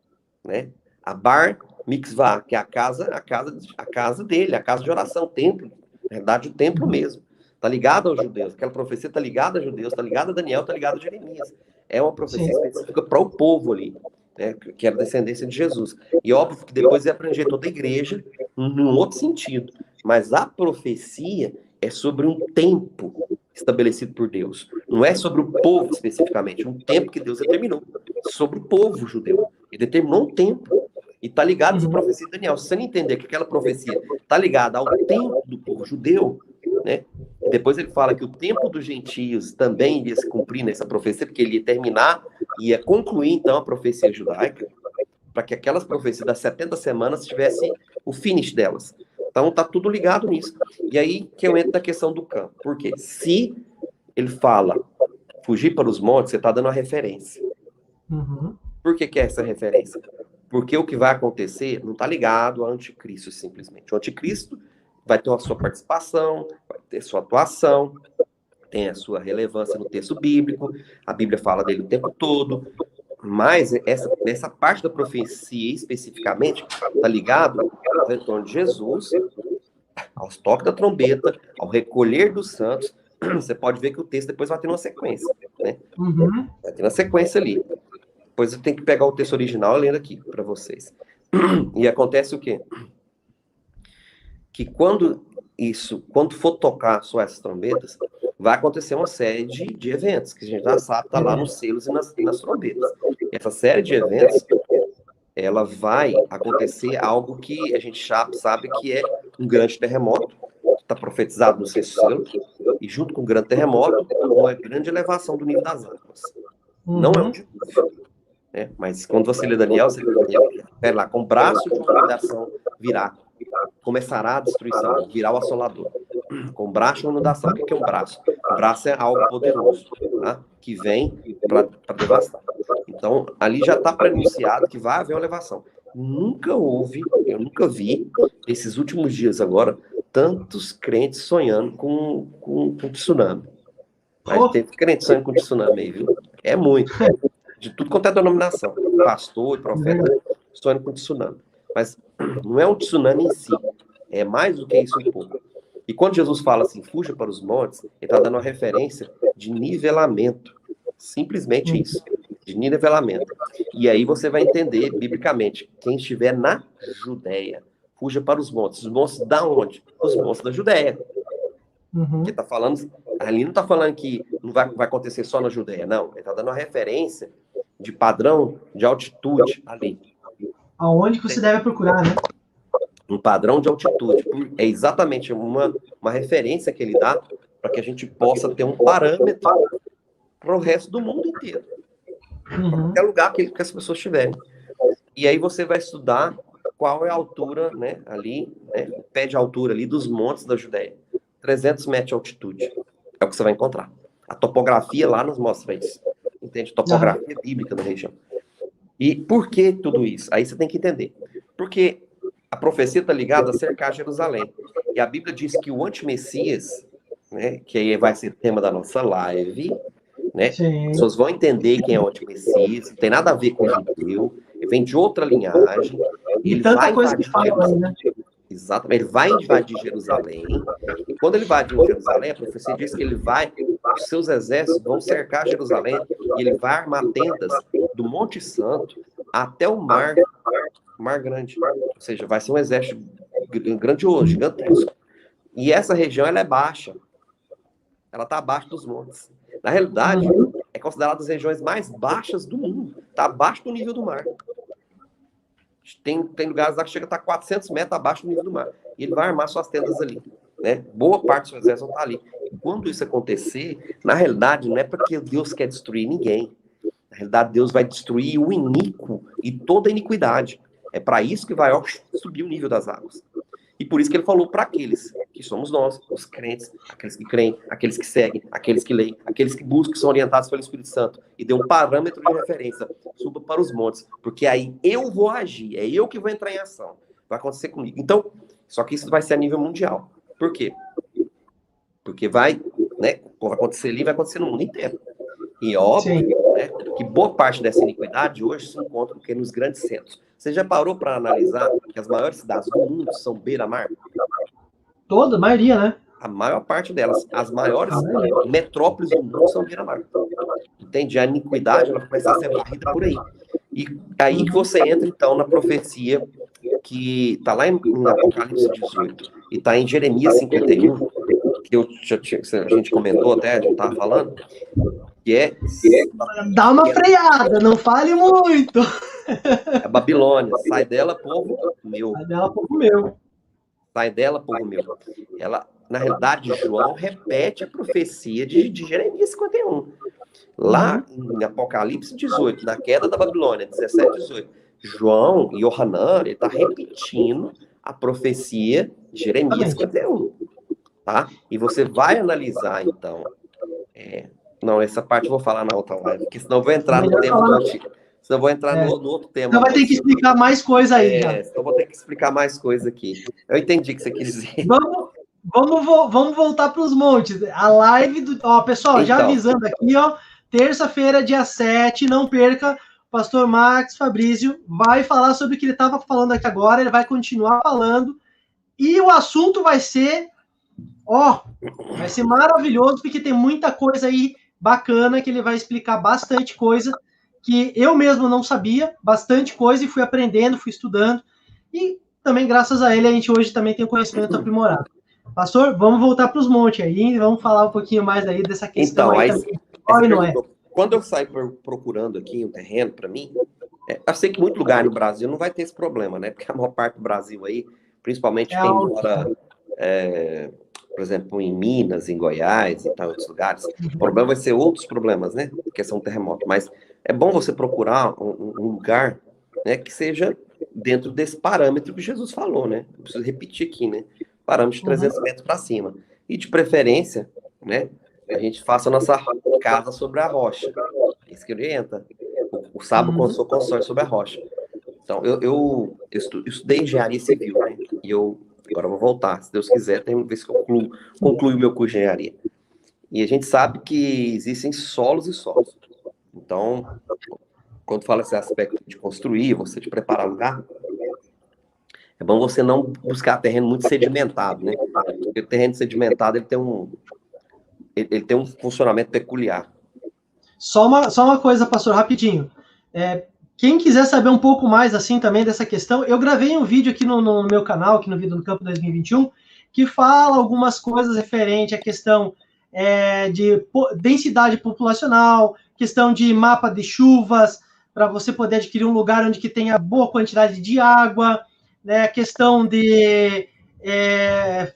né? A Bar Mitzvah, que é a casa dele, a casa de oração, o templo, na verdade o templo mesmo. Está ligado aos judeus, aquela profecia está ligada aos judeus, está ligada a Daniel, está ligada a Jeremias. É uma profecia específica para o povo ali, né? Que era descendência de Jesus. E óbvio que depois ia abranger toda a igreja num outro sentido. Mas a profecia é sobre um tempo estabelecido por Deus. Não é sobre o povo especificamente, um tempo que Deus determinou. Sobre o povo judeu. Ele determinou um tempo. E está ligado a essa profecia de Daniel. Se você não entender que aquela profecia está ligada ao tempo do povo judeu, né? E depois ele fala que o tempo dos gentios também iria se cumprir nessa profecia, porque ele ia terminar, ia concluir então a profecia judaica, para que aquelas profecias das 70 semanas tivessem o finish delas. Então está tudo ligado nisso. E aí que eu entro na questão do campo. Por quê? Se ele fala fugir para os montes, você está dando uma referência. Uhum. Por que é essa referência? Porque o que vai acontecer não está ligado ao anticristo, simplesmente. O anticristo vai ter a sua participação, vai ter sua atuação, tem a sua relevância no texto bíblico, a Bíblia fala dele o tempo todo, mas essa parte da profecia especificamente está ligado ao retorno de Jesus, aos toques da trombeta, ao recolher dos santos. Você pode ver que o texto depois vai ter uma sequência, né? Uhum. Vai ter uma sequência ali. Depois eu tenho que pegar o texto original e ler aqui para vocês. E acontece o quê? Que quando for tocar só essas trombetas, vai acontecer uma série de eventos, que a gente já sabe, está lá nos selos e nas trombetas. E essa série de eventos, ela vai acontecer algo que a gente sabe que é um grande terremoto, que está profetizado no sexto selo, e junto com o grande terremoto, uma grande elevação do nível das águas. Não é um dilúvio, né? Mas quando você lê Daniel, você vê lá, com o braço de uma inundação virá, começará a destruição, virá o assolador. Com o braço de uma inundação. O que é um braço? O braço é algo poderoso, tá? Que vem para devastar. Então, ali já está para-anunciado que vai haver uma elevação. Eu nunca vi, esses últimos dias agora, tantos crentes sonhando com tsunami. Mas tem crente sonhando com tsunami aí, viu? É muito. De tudo quanto é denominação. Pastor e profeta sonhando com tsunami. Mas não é um tsunami em si. É mais do que isso um pouco. E quando Jesus fala assim, fuja para os montes, ele está dando uma referência de nivelamento. Simplesmente isso. De nivelamento. E aí você vai entender, biblicamente, quem estiver na Judéia, fuja para os montes. Os montes da onde? Os montes da Judéia. Que tá falando, ali não está falando que não vai acontecer só na Judéia, não. Ele está dando uma referência de padrão de altitude ali. Aonde você deve procurar, né? Um padrão de altitude. É exatamente uma referência que ele dá para que a gente possa ter um parâmetro para o resto do mundo inteiro. Para qualquer lugar que as pessoas estiverem. E aí você vai estudar qual é a altura, né, ali, né, o pé de altura ali dos montes da Judéia. 300 metros de altitude. É o que você vai encontrar. A topografia lá nos mostra isso. Entende? Topografia bíblica da região. E por que tudo isso? Aí você tem que entender. Porque a profecia está ligada a cercar Jerusalém. E a Bíblia diz que o antimessias, né, que aí vai ser tema da nossa live, né? As pessoas vão entender quem é o antimessias, não tem nada a ver com o judeu, ele vem de outra linhagem. E tanta coisa que fala aí, né? Exatamente, ele vai invadir Jerusalém. E quando ele invadir Jerusalém, a profecia diz que os seus exércitos vão cercar Jerusalém e ele vai armar tendas do Monte Santo até o mar grande. Ou seja, vai ser um exército grandioso, gigantesco. E essa região, ela é baixa. Ela está abaixo dos montes. Na realidade, é considerada uma das regiões mais baixas do mundo. Está abaixo do nível do mar. Tem lugares lá que chega a estar 400 metros abaixo do nível do mar. E ele vai armar suas tendas ali. Né? Boa parte do seu exército está ali. E quando isso acontecer, na realidade, não é porque Deus quer destruir ninguém. Na realidade, Deus vai destruir o iníquo e toda a iniquidade. É para isso que vai subir o nível das águas. E por isso que ele falou para aqueles que somos nós, os crentes, aqueles que creem, aqueles que seguem, aqueles que leem, aqueles que buscam, que são orientados pelo Espírito Santo. E deu um parâmetro de referência. Suba para os montes, porque aí eu vou agir, é eu que vou entrar em ação. Vai acontecer comigo. Então, só que isso vai ser a nível mundial. Por quê? Porque vai acontecer ali, vai acontecer no mundo inteiro. E óbvio, né, que boa parte dessa iniquidade hoje se encontra nos grandes centros. Você já parou para analisar que as maiores cidades do mundo são beira-mar? Toda, a maioria, né? A maior parte delas. As maiores metrópoles do mundo são beira-mar. Entende? A iniquidade ela começa a ser varrida por aí. E aí que você entra, então, na profecia que está lá em Apocalipse 18 e está em Jeremias 51, que a gente comentou até, a gente estava falando, que é... Dá uma freada, não fale muito. É Babilônia, sai dela, povo meu. Sai dela, povo meu. Sai dela, povo meu. Ela, na realidade, João repete a profecia de Jeremias 51. Lá em Apocalipse 18, na queda da Babilônia, 17, 18, João e Yohanan, ele está repetindo a profecia de Jeremias 51. Tá? E você vai analisar, então, Não, essa parte eu vou falar na outra live, porque senão eu vou entrar no Melhor tema falar. do antigo. Senão eu vou entrar no outro tema. Então vai ter que explicar mais coisa aí já. Então eu vou ter que explicar mais coisa aqui. Eu entendi o que você quis dizer. Vamos voltar para os montes. A live do. Ó, pessoal, já avisando aqui, ó. Terça-feira, dia 7, não perca. O pastor Max Fabrício vai falar sobre o que ele estava falando aqui agora. Ele vai continuar falando. E o assunto vai ser. Ó, vai ser maravilhoso, porque tem muita coisa aí bacana que ele vai explicar bastante coisa que eu mesmo não sabia, bastante coisa, e fui aprendendo, fui estudando. E também, graças a ele, a gente hoje também tem um conhecimento aprimorado. Pastor, vamos voltar para os montes aí, vamos falar um pouquinho mais aí dessa questão então, aí também. Não é? Quando eu saio procurando aqui um terreno para mim, eu sei que muito lugar no Brasil não vai ter esse problema, né? Porque a maior parte do Brasil aí, principalmente quem mora, por exemplo, em Minas, em Goiás e tal, outros lugares, o problema vai ser outros problemas, né? Questão terremoto. Mas é bom você procurar um lugar, né, que seja dentro desse parâmetro que Jesus falou, né? Eu preciso repetir aqui, né? Parâmetro de 300 metros para cima. E de preferência, né, a gente faça a nossa casa sobre a rocha. É isso que orienta. O sábio constrói sobre a rocha. Então, eu estudei engenharia civil, né? E agora eu vou voltar, se Deus quiser, tem ver se eu concluo o meu curso de engenharia. E a gente sabe que existem solos e solos. Então, quando fala esse aspecto de construir, você de preparar lugar, é bom você não buscar terreno muito sedimentado, né? Porque o terreno sedimentado, ele tem um funcionamento peculiar. Só uma coisa, pastor, rapidinho. Quem quiser saber um pouco mais assim também dessa questão, eu gravei um vídeo aqui no meu canal, aqui no Vida no Campo 2021, que fala algumas coisas referentes à questão de densidade populacional, questão de mapa de chuvas, para você poder adquirir um lugar onde que tenha boa quantidade de água, né, questão de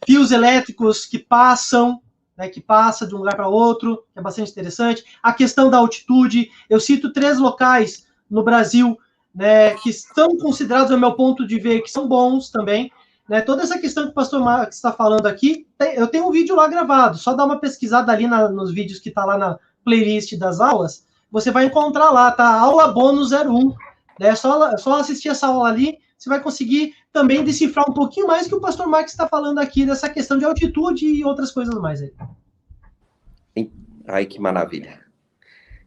fios elétricos que passam, né, que passa de um lugar para outro, que é bastante interessante. A questão da altitude, eu cito 3 locais no Brasil, né, que estão considerados, no meu ponto de ver, que são bons também. Né, toda essa questão que o pastor Marcos está falando aqui, eu tenho um vídeo lá gravado, só dá uma pesquisada ali nos vídeos que está lá na playlist das aulas, você vai encontrar lá, tá? Aula bônus 01, né? Só assistir essa aula ali, você vai conseguir também decifrar um pouquinho mais o que o pastor Marcos está falando aqui, dessa questão de altitude e outras coisas mais aí. Ai, que maravilha.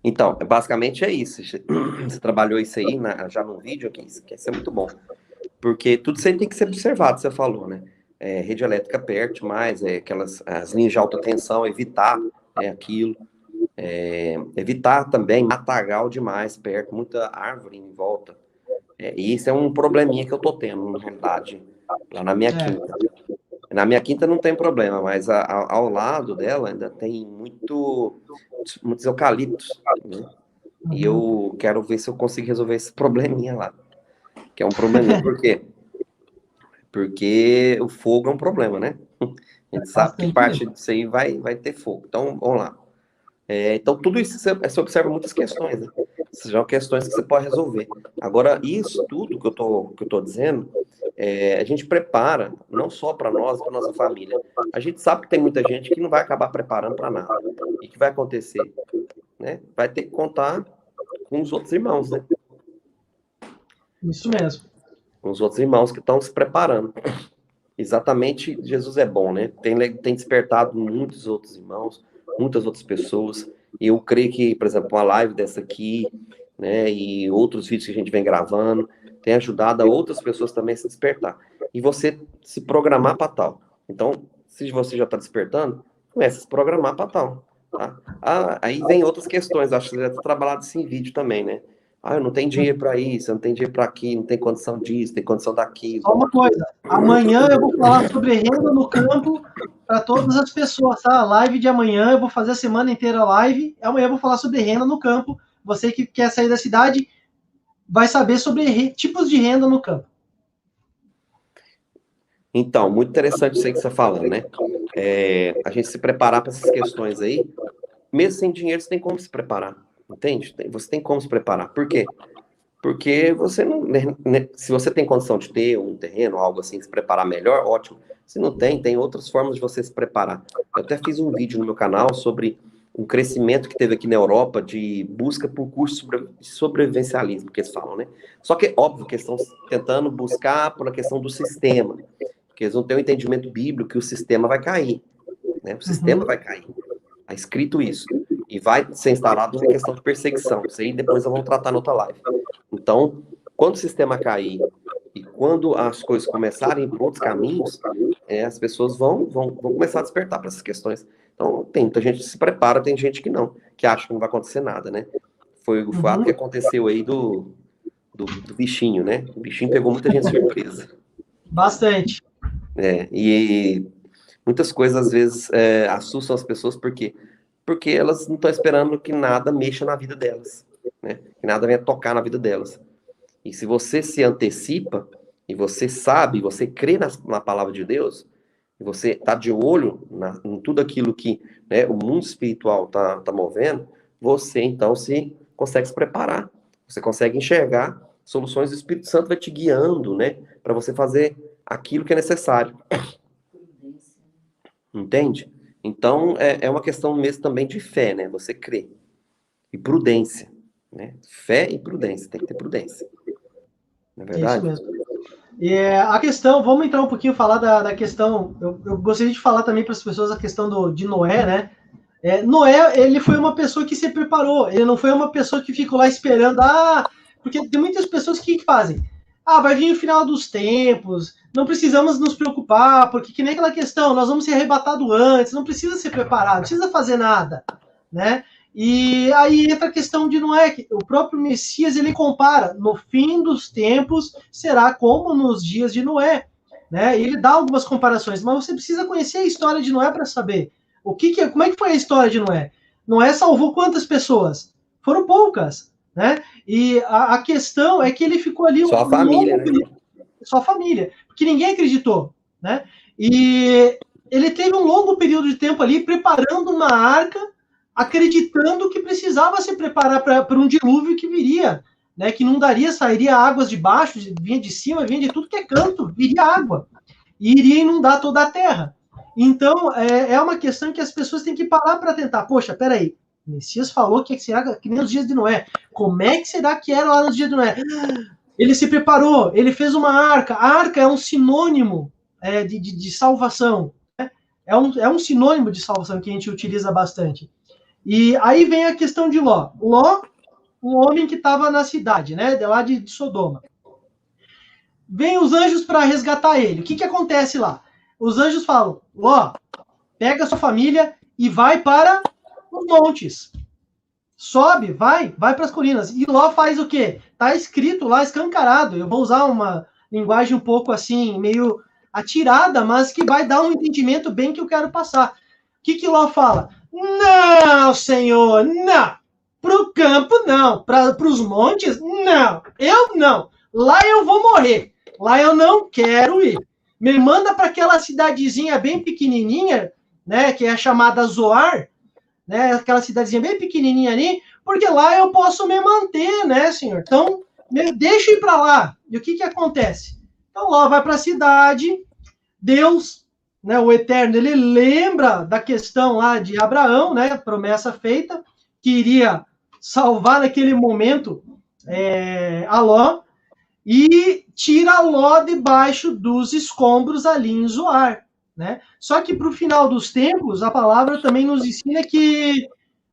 Então, basicamente é isso. Você trabalhou isso aí já no vídeo aqui, isso quer ser muito bom. Porque tudo isso aí tem que ser observado, você falou, né? Rede elétrica perto mais, as linhas de alta tensão, evitar aquilo. Evitar também matagal demais perto, muita árvore em volta. E isso é um probleminha que eu tô tendo, na realidade, lá na minha quinta. Na minha quinta não tem problema, mas ao lado dela ainda tem muitos eucaliptos, né? E eu quero ver se eu consigo resolver esse probleminha lá. Que é um probleminha. Por quê? Porque o fogo é um problema, né? A gente sabe que parte disso aí vai ter fogo. Então, vamos lá. Então, tudo isso você observa muitas questões, né? São questões que você pode resolver. Agora, isso tudo que eu tô dizendo, a gente prepara, não só para nós, para nossa família. A gente sabe que tem muita gente que não vai acabar preparando para nada. E o que vai acontecer? Né? Vai ter que contar com os outros irmãos, né? Isso mesmo. Com os outros irmãos que estão se preparando. Exatamente, Jesus é bom, né? Tem despertado muitos outros irmãos, muitas outras pessoas. E eu creio que, por exemplo, uma live dessa aqui, né, e outros vídeos que a gente vem gravando, tem ajudado a outras pessoas também a se despertar. E você se programar para tal. Então, se você já está despertando, comece a se programar para tal. Tá? Aí vem outras questões, acho que você já está trabalhado isso em vídeo também, né? Eu não tenho dinheiro para isso, eu não tenho dinheiro para aquilo, não tenho condição disso, não tenho condição daquilo. Só uma coisa, amanhã eu vou falar sobre renda no campo para todas as pessoas, tá? Live de amanhã, eu vou fazer a semana inteira live, amanhã eu vou falar sobre renda no campo. Você que quer sair da cidade vai saber sobre tipos de renda no campo. Então, muito interessante isso aí que você está falando, né? A gente se preparar para essas questões aí, mesmo sem dinheiro, você tem como se preparar, entende? Você tem como se preparar. Por quê? Porque você não... Se você tem condição de ter um terreno, algo assim, se preparar melhor, ótimo. Se não tem, tem outras formas de você se preparar. Eu até fiz um vídeo no meu canal sobre um crescimento que teve aqui na Europa de busca por curso de sobrevivencialismo, que eles falam, né? Só que, óbvio, que eles estão tentando buscar por a questão do sistema, porque eles não têm um entendimento bíblico que o sistema vai cair, né? O sistema vai cair. Está escrito isso. E vai ser instalado uma questão de perseguição. Isso aí depois nós vamos tratar na outra live. Então, quando o sistema cair e quando as coisas começarem por outros caminhos, as pessoas vão começar a despertar para essas questões. Então, tem muita gente que se prepara, tem gente que não, que acha que não vai acontecer nada, né? Foi o fato que aconteceu aí do bichinho, né? O bichinho pegou muita gente surpresa. Bastante. E muitas coisas, às vezes, assustam as pessoas, porque elas não estão esperando que nada mexa na vida delas, né? Que nada venha tocar na vida delas. E se você se antecipa, e você sabe, você crê na palavra de Deus, e você está de olho em tudo aquilo que, né, o mundo espiritual tá movendo, você, então, consegue se preparar. Você consegue enxergar soluções, o Espírito Santo vai te guiando, né, para você fazer aquilo que é necessário. Entende? Então, é uma questão mesmo também de fé, né? Você crê. E prudência, né? Fé e prudência, tem que ter prudência. Não é verdade? É isso mesmo. E a questão, vamos entrar um pouquinho, falar da questão, eu gostaria de falar também para as pessoas a questão de Noé, né? Noé, ele foi uma pessoa que se preparou, ele não foi uma pessoa que ficou lá esperando, porque tem muitas pessoas que fazem, vai vir o final dos tempos, não precisamos nos preocupar, porque que nem aquela questão, nós vamos ser arrebatados antes, não precisa se preparar, não precisa fazer nada, né? E aí entra a questão de Noé, que o próprio Messias, ele compara, no fim dos tempos será como nos dias de Noé, né? E ele dá algumas comparações, mas você precisa conhecer a história de Noé para saber como é que foi a história de Noé. Noé salvou quantas pessoas? Foram poucas, né? E a questão é que ele ficou ali só a família, né? Só a família, porque ninguém acreditou, né? E ele teve um longo período de tempo ali preparando uma arca, acreditando que precisava se preparar para um dilúvio que viria, né? Que não daria, sairia águas de baixo, vinha de cima, vinha de tudo que é canto, viria água e iria inundar toda a terra. Então, é uma questão que as pessoas têm que parar para tentar. Poxa, peraí, o Messias falou que será que nem os dias de Noé. Como é que será que era lá nos dias de Noé? Ele se preparou, ele fez uma arca. A arca é um sinônimo de salvação. Né? É um sinônimo de salvação que a gente utiliza bastante. E aí vem a questão de Ló. Ló, um homem que estava na cidade, né, de lá de Sodoma. Vem os anjos para resgatar ele. O que acontece lá? Os anjos falam, Ló, pega sua família e vai para os montes. Sobe, vai para as colinas. E Ló faz o quê? Tá escrito lá, escancarado. Eu vou usar uma linguagem um pouco assim, meio atirada, mas que vai dar um entendimento bem que eu quero passar. O que Ló fala? Não, senhor, não. Para o campo, não. Para os montes, não. Eu não. Lá eu vou morrer. Lá eu não quero ir. Me manda para aquela cidadezinha bem pequenininha, né, que é chamada Zoar, né, aquela cidadezinha bem pequenininha ali, porque lá eu posso me manter, né, senhor? Então, deixa eu ir para lá. E o que acontece? Então, Ló vai para a cidade, Deus, né, o Eterno, ele lembra da questão lá de Abraão, né, promessa feita, que iria salvar naquele momento a Ló, e tira Ló debaixo dos escombros ali em Zoar, né? Só que para o final dos tempos, a palavra também nos ensina que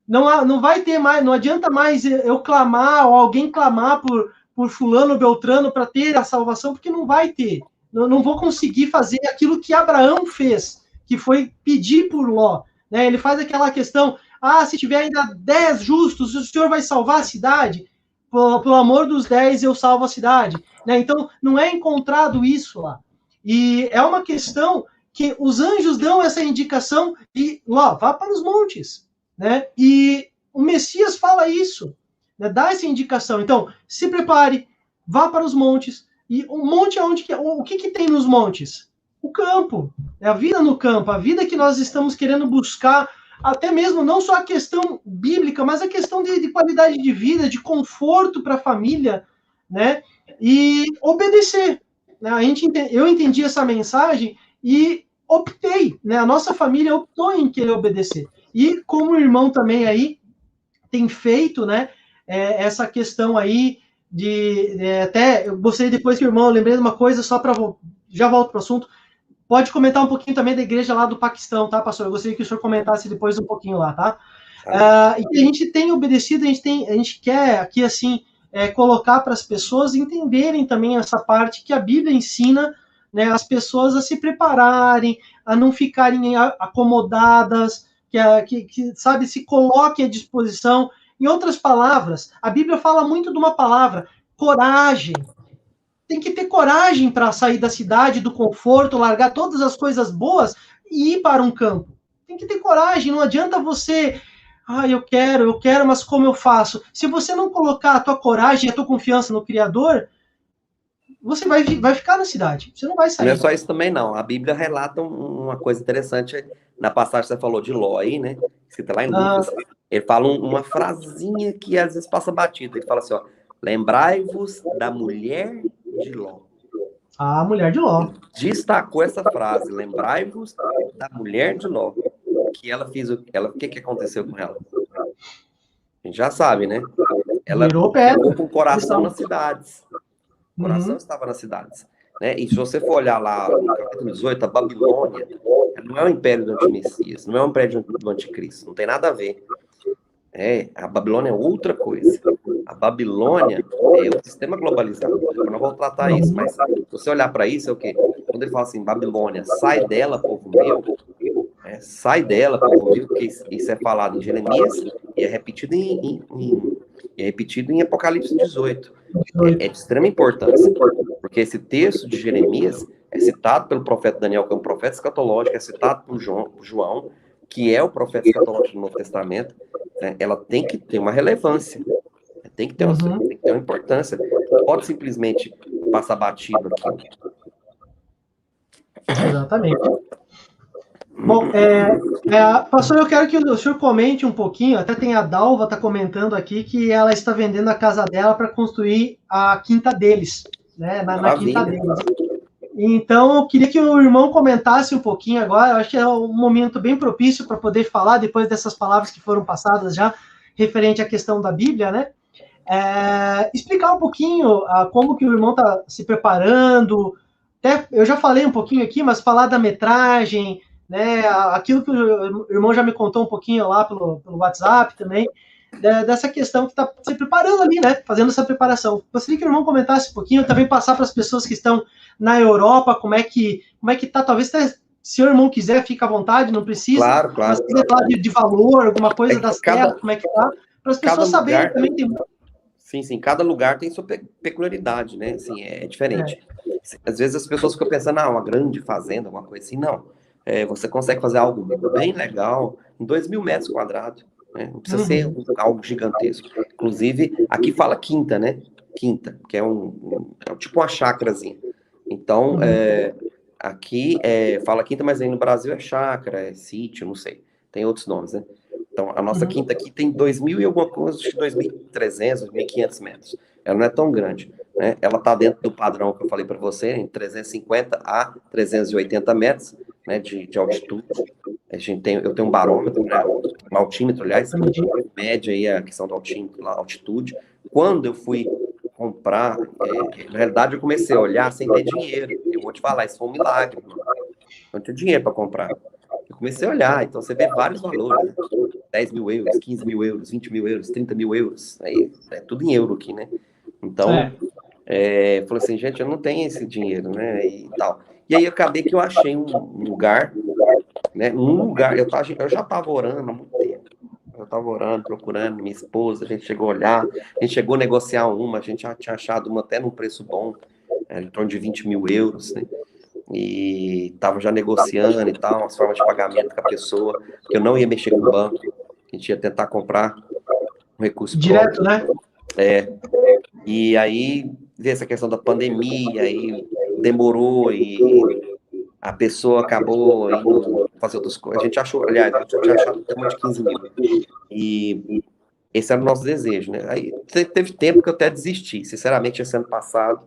não vai ter mais, não adianta mais eu clamar ou alguém clamar por fulano, beltrano para ter a salvação, porque não vai ter. Não vou conseguir fazer aquilo que Abraão fez, que foi pedir por Ló, né? Ele faz aquela questão, se tiver ainda 10 justos, o senhor vai salvar a cidade? Pelo amor dos 10, eu salvo a cidade. Né? Então, não é encontrado isso lá. E é uma questão que os anjos dão essa indicação de, vá para os montes. Né? E o Messias fala isso, né? Dá essa indicação. Então, se prepare, vá para os montes. E o monte é onde... O que tem nos montes? O campo. É a vida no campo, a vida que nós estamos querendo buscar, até mesmo não só a questão bíblica, mas a questão de qualidade de vida, de conforto para a família, né? E obedecer. Né? Eu entendi essa mensagem e optei, né? A nossa família optou em querer obedecer. E como o irmão também aí tem feito, né, essa questão aí até eu gostei depois que o irmão, eu lembrei de uma coisa só para já volto para o assunto. Pode comentar um pouquinho também da igreja lá do Paquistão, tá, pastor? Eu gostaria que o senhor comentasse depois um pouquinho lá, tá? E que a gente tem obedecido, a gente quer aqui assim colocar para as pessoas entenderem também essa parte que a Bíblia ensina, né, as pessoas a se prepararem, a não ficarem acomodadas, que sabe, se coloquem à disposição. Em outras palavras, a Bíblia fala muito de uma palavra, coragem. Tem que ter coragem para sair da cidade, do conforto, largar todas as coisas boas e ir para um campo. Tem que ter coragem, não adianta você eu quero, mas como eu faço? Se você não colocar a tua coragem, a tua confiança no Criador, você vai ficar na cidade. Você não vai sair. Não é só isso também, não. A Bíblia relata uma coisa interessante na passagem que você falou de Ló aí, né? Escrita lá em Lucas. Ele fala uma frasinha que às vezes passa batida. Ele fala assim, ó, lembrai-vos da mulher de Ló. A mulher de Ló. Ele destacou essa frase, lembrai-vos da mulher de Ló. Que ela fez o que aconteceu com ela? A gente já sabe, né? Ela ficou com o coração nas cidades. O coração estava nas cidades. Né? E se você for olhar lá no capítulo 18, a Babilônia não é o império do antimessias, não é o império do anticristo, não tem nada a ver. A Babilônia é outra coisa. A Babilônia é o sistema globalizado. Eu não vou tratar isso, mas se você olhar para isso, é o quê? Quando ele fala assim, Babilônia, sai dela, povo meu, sai dela, povo meu, porque isso é falado em Jeremias e é repetido em Apocalipse 18. É de extrema importância, porque esse texto de Jeremias é citado pelo profeta Daniel, que é um profeta escatológico, é citado por João, que é o profeta escatológico do Novo Testamento, né? Ela tem que ter uma relevância, tem que ter uma importância, não pode simplesmente passar batido aqui. Exatamente. Bom, pastor, eu quero que o senhor comente um pouquinho, até tem a Dalva tá comentando aqui que ela está vendendo a casa dela para construir a quinta deles, né, na quinta deles. Então, eu queria que o irmão comentasse um pouquinho agora, eu acho que é um momento bem propício para poder falar, depois dessas palavras que foram passadas já, referente à questão da Bíblia, né, explicar um pouquinho como que o irmão está se preparando, até, eu já falei um pouquinho aqui, mas falar da metragem, né, aquilo que o irmão já me contou um pouquinho lá pelo WhatsApp também, dessa questão que está se preparando ali, né, fazendo essa preparação. Gostaria que o irmão comentasse um pouquinho, também passar para as pessoas que estão na Europa, como é que está, talvez até, se o irmão quiser, fica à vontade, não precisa, claro. Mas se quiser falar de valor, alguma coisa das terras, como é que está, para as pessoas saberem também. Sim, cada lugar tem sua peculiaridade, né, assim, é diferente. Às vezes as pessoas ficam pensando, uma grande fazenda, alguma coisa assim, não. Você consegue fazer algo bem legal em 2.000 metros quadrados, né? Não precisa ser algo gigantesco. Inclusive, aqui fala quinta, né? Quinta, que é tipo uma chácarazinha. Então, aqui fala quinta, mas aí no Brasil é chácara, é sítio, não sei. Tem outros nomes, né? Então, a nossa quinta aqui tem 2.000 e alguma coisa, 2.300, 2.500 metros. Ela não é tão grande, né? Ela está dentro do padrão que eu falei para você, em 350 a 380 metros, né, de altitude. Eu tenho um barômetro, né, um altímetro, aliás, que mede aí a questão do altímetro, altitude. Quando eu fui comprar, na realidade eu comecei a olhar sem ter dinheiro. Eu vou te falar, isso foi um milagre. Eu não tinha dinheiro para comprar. Eu comecei a olhar, então você vê vários valores, né? 10 mil euros, 15 mil euros, 20 mil euros, 30 mil euros. Aí, é tudo em euro aqui, né? Então, falei assim, gente, eu não tenho esse dinheiro, né? E tal. E aí, acabei que eu achei um lugar, né? Eu já estava orando há muito tempo. Eu estava orando, procurando, minha esposa, a gente chegou a olhar, a gente chegou a negociar a gente já tinha achado uma até num preço bom, em torno de 20 mil euros, né? E estava já negociando e tal, as formas de pagamento com a pessoa, que eu não ia mexer com o banco, a gente ia tentar comprar um recurso direto, próprio. Né? E aí veio essa questão da pandemia, e demorou, e a pessoa acabou indo fazer outras coisas. A gente achou, aliás, a gente tinha achado até mais de 15 mil. E esse era o nosso desejo, né? Aí teve tempo que eu até desisti. Sinceramente, esse ano passado,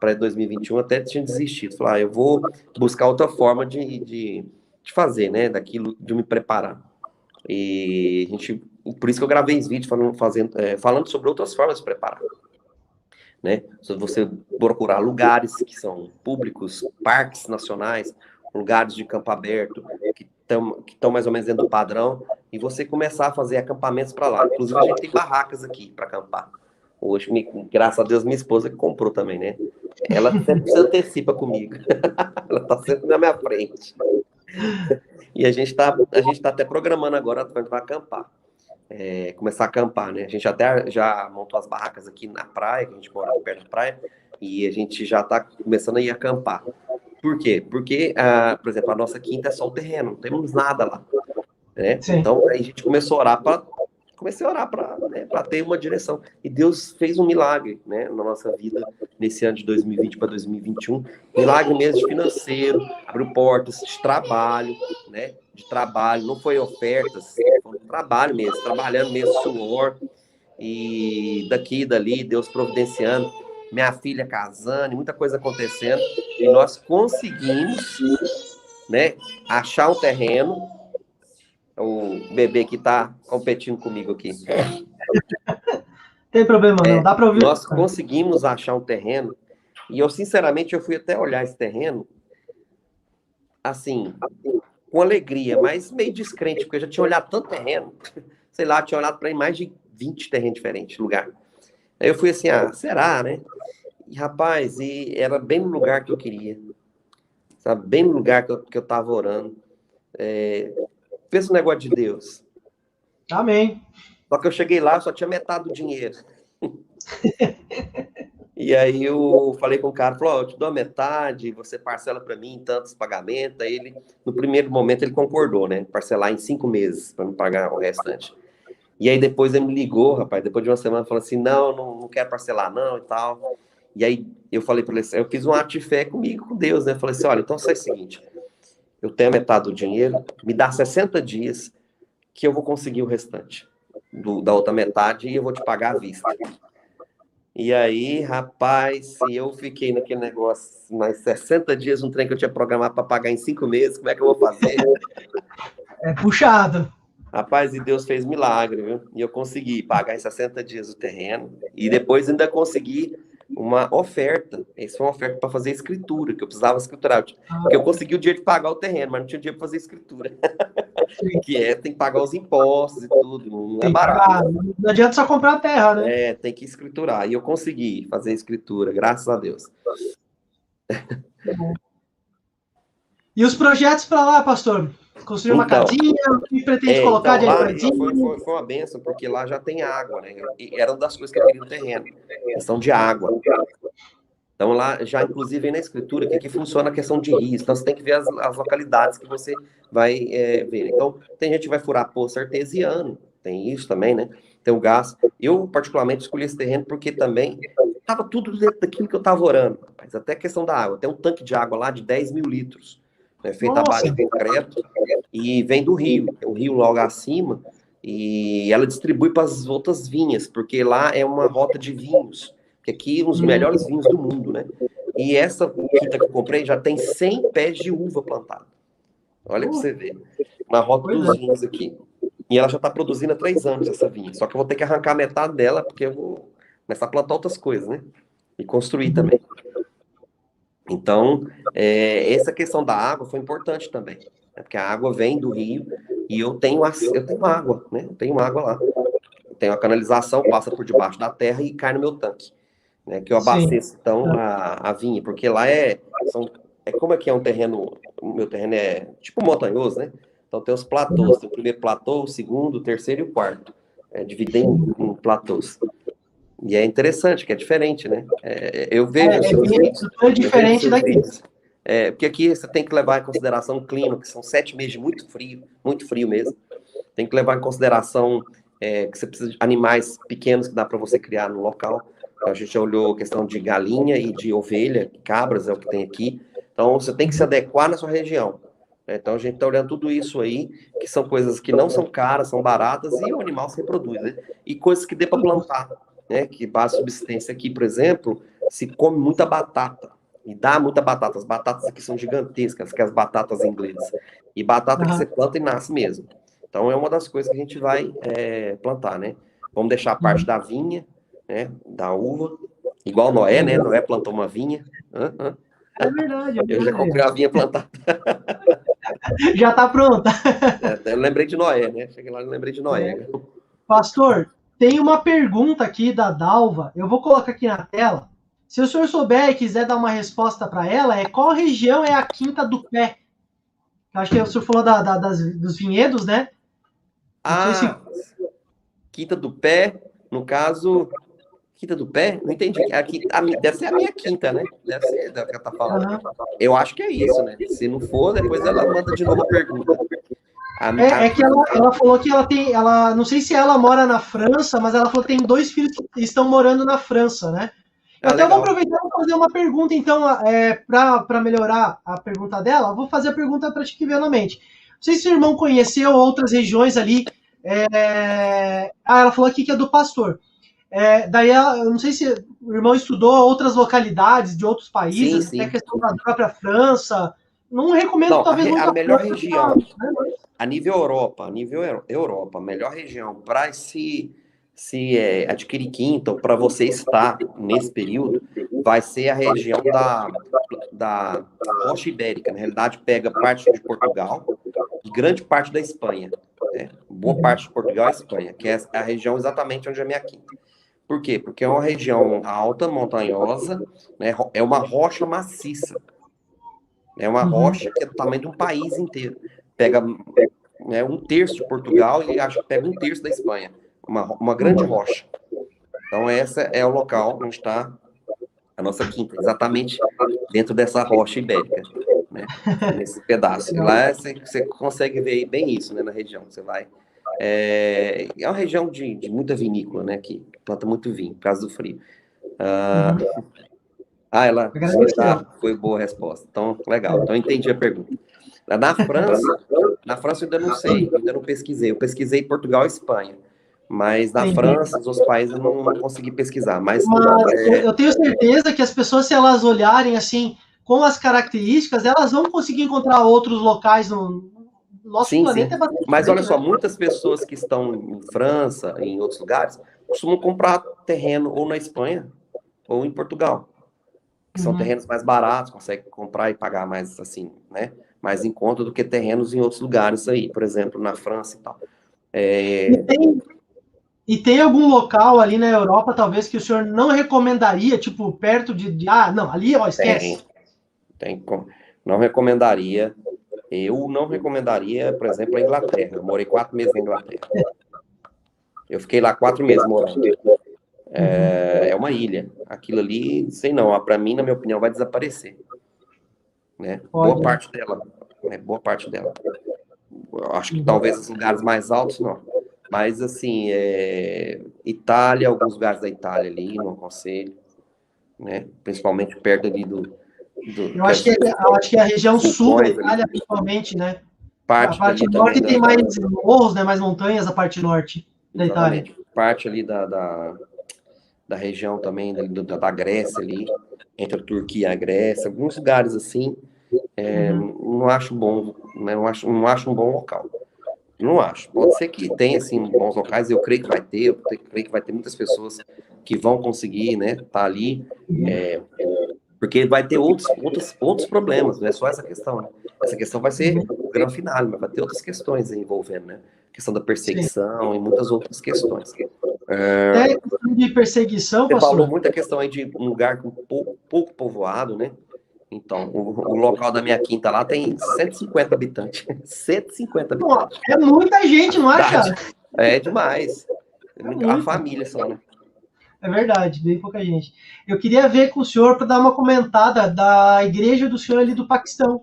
para 2021, até tinha desistido. Falei, eu vou buscar outra forma de fazer, né? Daquilo, de me preparar. E por isso que eu gravei esse vídeo falando sobre outras formas de preparar, né? Se você procurar lugares que são públicos, parques nacionais, lugares de campo aberto, que estão mais ou menos dentro do padrão, e você começar a fazer acampamentos para lá. Inclusive, a gente tem barracas aqui para acampar. Hoje, graças a Deus, minha esposa que comprou também, né? Ela sempre se antecipa comigo. Ela está sempre na minha frente. E a gente tá até programando agora para acampar. Começar a acampar, né? A gente até já montou as barracas aqui na praia, que a gente mora aqui perto da praia, e a gente já está começando a ir acampar. Por quê? Porque, por exemplo, a nossa quinta é só o terreno, não temos nada lá, né? Então, aí a gente começou a orar para ter uma direção. E Deus fez um milagre, né, na nossa vida, nesse ano de 2020 para 2021. Milagre mesmo financeiro, abriu portas de trabalho, né? De trabalho, não foi ofertas, foi um trabalho mesmo, trabalhando mesmo, suor, e daqui e dali, Deus providenciando, minha filha casando, muita coisa acontecendo, e nós conseguimos, né, achar um terreno. O bebê que está competindo comigo aqui. Tem problema não, dá para ouvir. Nós conseguimos achar um terreno, e eu, sinceramente, eu fui até olhar esse terreno, assim, com alegria, mas meio descrente, porque eu já tinha olhado tanto terreno, sei lá, tinha olhado para mais de 20 terrenos diferentes, lugar. Aí eu fui assim, será, né? E, rapaz, era bem no lugar que eu queria, sabe? Bem no lugar que eu tava orando. Fez um negócio de Deus. Amém. Só que eu cheguei lá, só tinha metade do dinheiro. E aí eu falei com o cara, falou, eu te dou a metade, você parcela para mim em tantos pagamentos. Aí ele, no primeiro momento, ele concordou, né? Parcelar em 5 meses para me pagar o restante. E aí depois ele me ligou, rapaz, depois de uma semana, falou assim, não quero parcelar não e tal. E aí eu falei para ele, eu fiz um ato de fé comigo, com Deus, né? Eu falei assim, olha, então faz o seguinte, eu tenho a metade do dinheiro, me dá 60 dias que eu vou conseguir o restante da outra metade e eu vou te pagar à vista. E aí, rapaz, se eu fiquei naquele negócio mais 60 dias, um trem que eu tinha programado para pagar em 5 meses, como é que eu vou fazer? É puxado. Rapaz, e Deus fez milagre, viu? E eu consegui pagar em 60 dias o terreno. E depois ainda consegui uma oferta. Essa foi uma oferta para fazer escritura, que eu precisava escriturar. Porque eu consegui o dinheiro de pagar o terreno, mas não tinha dinheiro para fazer escritura. Tem que pagar os impostos e tudo. Não é barato. Não adianta só comprar a terra, né? Tem que escriturar. E eu consegui fazer a escritura, graças a Deus. E os projetos para lá, pastor? Construir uma casinha, o que pretende colocar de alimentinho? Foi uma benção, porque lá já tem água, né? E era uma das coisas que eu queria no terreno, questão de água. Então lá, já inclusive na escritura, que aqui funciona a questão de rios, então você tem que ver as localidades que você vai ver. Então, tem gente que vai furar poço artesiano, tem isso também, né? Tem o gás. Eu, particularmente, escolhi esse terreno porque também estava tudo dentro daquilo que eu estava orando, rapaz. Até a questão da água. Tem um tanque de água lá de 10 mil litros, né, feito à base de concreto, e vem do rio. Tem um rio logo acima, e ela distribui para as outras vinhas, porque lá é uma rota de vinhos, que aqui os melhores vinhos do mundo, né? E essa quinta que eu comprei já tem 100 pés de uva plantado. Olha pra você ver. Na rota dos vinhos aqui. E ela já está produzindo há 3 anos, essa vinha. Só que eu vou ter que arrancar metade dela, porque eu vou começar a plantar outras coisas, né? E construir também. Então, essa questão da água foi importante também. Né? Porque a água vem do rio e eu tenho água, né? Eu tenho água lá. Eu tenho a canalização, passa por debaixo da terra e cai no meu tanque. Né? Que eu abasteço, então, a vinha. Porque lá como é que é um terreno... O meu terreno é tipo montanhoso, né? Então tem os platôs, tem o primeiro platô, o segundo, o terceiro e o quarto. Dividido em platôs. E é interessante, que é diferente, né? Eu vejo os seus vídeos. É diferente daqui. Porque aqui você tem que levar em consideração o clima, que são 7 meses de muito frio mesmo. Tem que levar em consideração que você precisa de animais pequenos que dá para você criar no local. Então, a gente já olhou a questão de galinha e de ovelha, cabras é o que tem aqui. Então, você tem que se adequar na sua região. Então, a gente está olhando tudo isso aí, que são coisas que não são caras, são baratas, e o animal se reproduz, né? E coisas que dê para plantar, né? Que base subsistência aqui, por exemplo, se come muita batata, e dá muita batata. As batatas aqui são gigantescas, que as batatas inglesas. E batata que você planta e nasce mesmo. Então, é uma das coisas que a gente vai plantar, né? Vamos deixar a parte da vinha, né? Da uva, igual Noé, né? Noé plantou uma vinha. É verdade. Eu já comprei a vinha plantada. Já está pronta. Eu lembrei de Noé, né? Cheguei lá e lembrei de Noé. Pastor, tem uma pergunta aqui da Dalva. Eu vou colocar aqui na tela. Se o senhor souber e quiser dar uma resposta para ela, qual região é a Quinta do Pé? Acho que o senhor falou dos vinhedos, né? Quinta do Pé, no caso... Quinta do Pé? Não entendi. Aqui, deve ser a minha quinta, né? Deve ser o que ela tá falando. Uhum. Eu acho que é isso, né? Se não for, depois ela manda de novo a pergunta. Que ela falou que não sei se ela mora na França, mas ela falou que tem 2 filhos que estão morando na França, né? Eu vou aproveitar e fazer uma pergunta, então, para melhorar a pergunta dela, vou fazer a pergunta para te que veio na mente. Não sei se o irmão conheceu outras regiões ali. Ela falou aqui que é do pastor. Daí, eu não sei se o irmão estudou outras localidades de outros países, sim. até a questão da própria França. Não recomendo, talvez, muito a melhor região, a nível Europa, a melhor região para se adquirir quinta ou para você estar nesse período, vai ser a região da Rocha Ibérica. Na realidade, pega parte de Portugal e grande parte da Espanha. Boa parte de Portugal e Espanha, que é a região exatamente onde é a minha quinta. Por quê? Porque é uma região alta, montanhosa, né? É uma rocha maciça. É uma rocha que é do tamanho de um país inteiro. Pega 1/3 de Portugal e acho que pega 1/3 da Espanha. Uma grande rocha. Então, esse é o local onde está a nossa quinta, exatamente dentro dessa rocha ibérica, né? Nesse pedaço. E lá você consegue ver bem isso, né, na região. Você vai. É uma região de muita vinícola, né? Que planta muito vinho, por causa do frio. Ela foi boa a resposta. Então, legal. Então, eu entendi a pergunta. Na França eu ainda não sei, ainda não pesquisei. Eu pesquisei Portugal e Espanha. Mas na França, os outros países, eu não consegui pesquisar. Mas eu tenho certeza que as pessoas, se elas olharem assim, com as características, elas vão conseguir encontrar outros locais no nosso planeta. Sim. Mas olha só, muitas pessoas que estão em França, em outros lugares, costumam comprar terreno ou na Espanha ou em Portugal. Que são terrenos mais baratos, consegue comprar e pagar mais, assim, né? Mais em conta do que terrenos em outros lugares aí, por exemplo, na França e tal. E tem algum local ali na Europa, talvez, que o senhor não recomendaria, tipo, perto não, ali, esquece. Não recomendaria. Eu não recomendaria, por exemplo, a Inglaterra. Eu morei 4 meses na Inglaterra. Eu fiquei lá 4 meses morando. É uma ilha. Aquilo ali, sei não, para mim, na minha opinião, vai desaparecer. Né? Boa parte dela. Eu acho que talvez os lugares mais altos, não. Mas, assim, Itália, alguns lugares da Itália ali, não aconselho. Né? Principalmente perto ali eu acho que a região sul da Itália, principalmente, né? A parte norte tem mais morros, né? Mais montanhas, a parte norte da Itália. Parte ali da região também, da Grécia ali, entre a Turquia e a Grécia, alguns lugares assim, não acho bom, né? Não acho um bom local. Não acho. Pode ser que tenha, assim, bons locais, eu creio que vai ter, creio que vai ter muitas pessoas que vão conseguir, né, tá ali, porque vai ter outros problemas, não é só essa questão, né? Essa questão vai ser o grande final, mas vai ter outras questões envolvendo, né? A questão da perseguição e muitas outras questões. De perseguição, você falou muita questão aí de um lugar com pouco povoado, né? Então, o local da minha quinta lá tem 150 habitantes. 150 habitantes. É muita gente, não acha? É demais. A família só, né? É verdade, bem pouca gente. Eu queria ver com o senhor para dar uma comentada da igreja do senhor ali do Paquistão,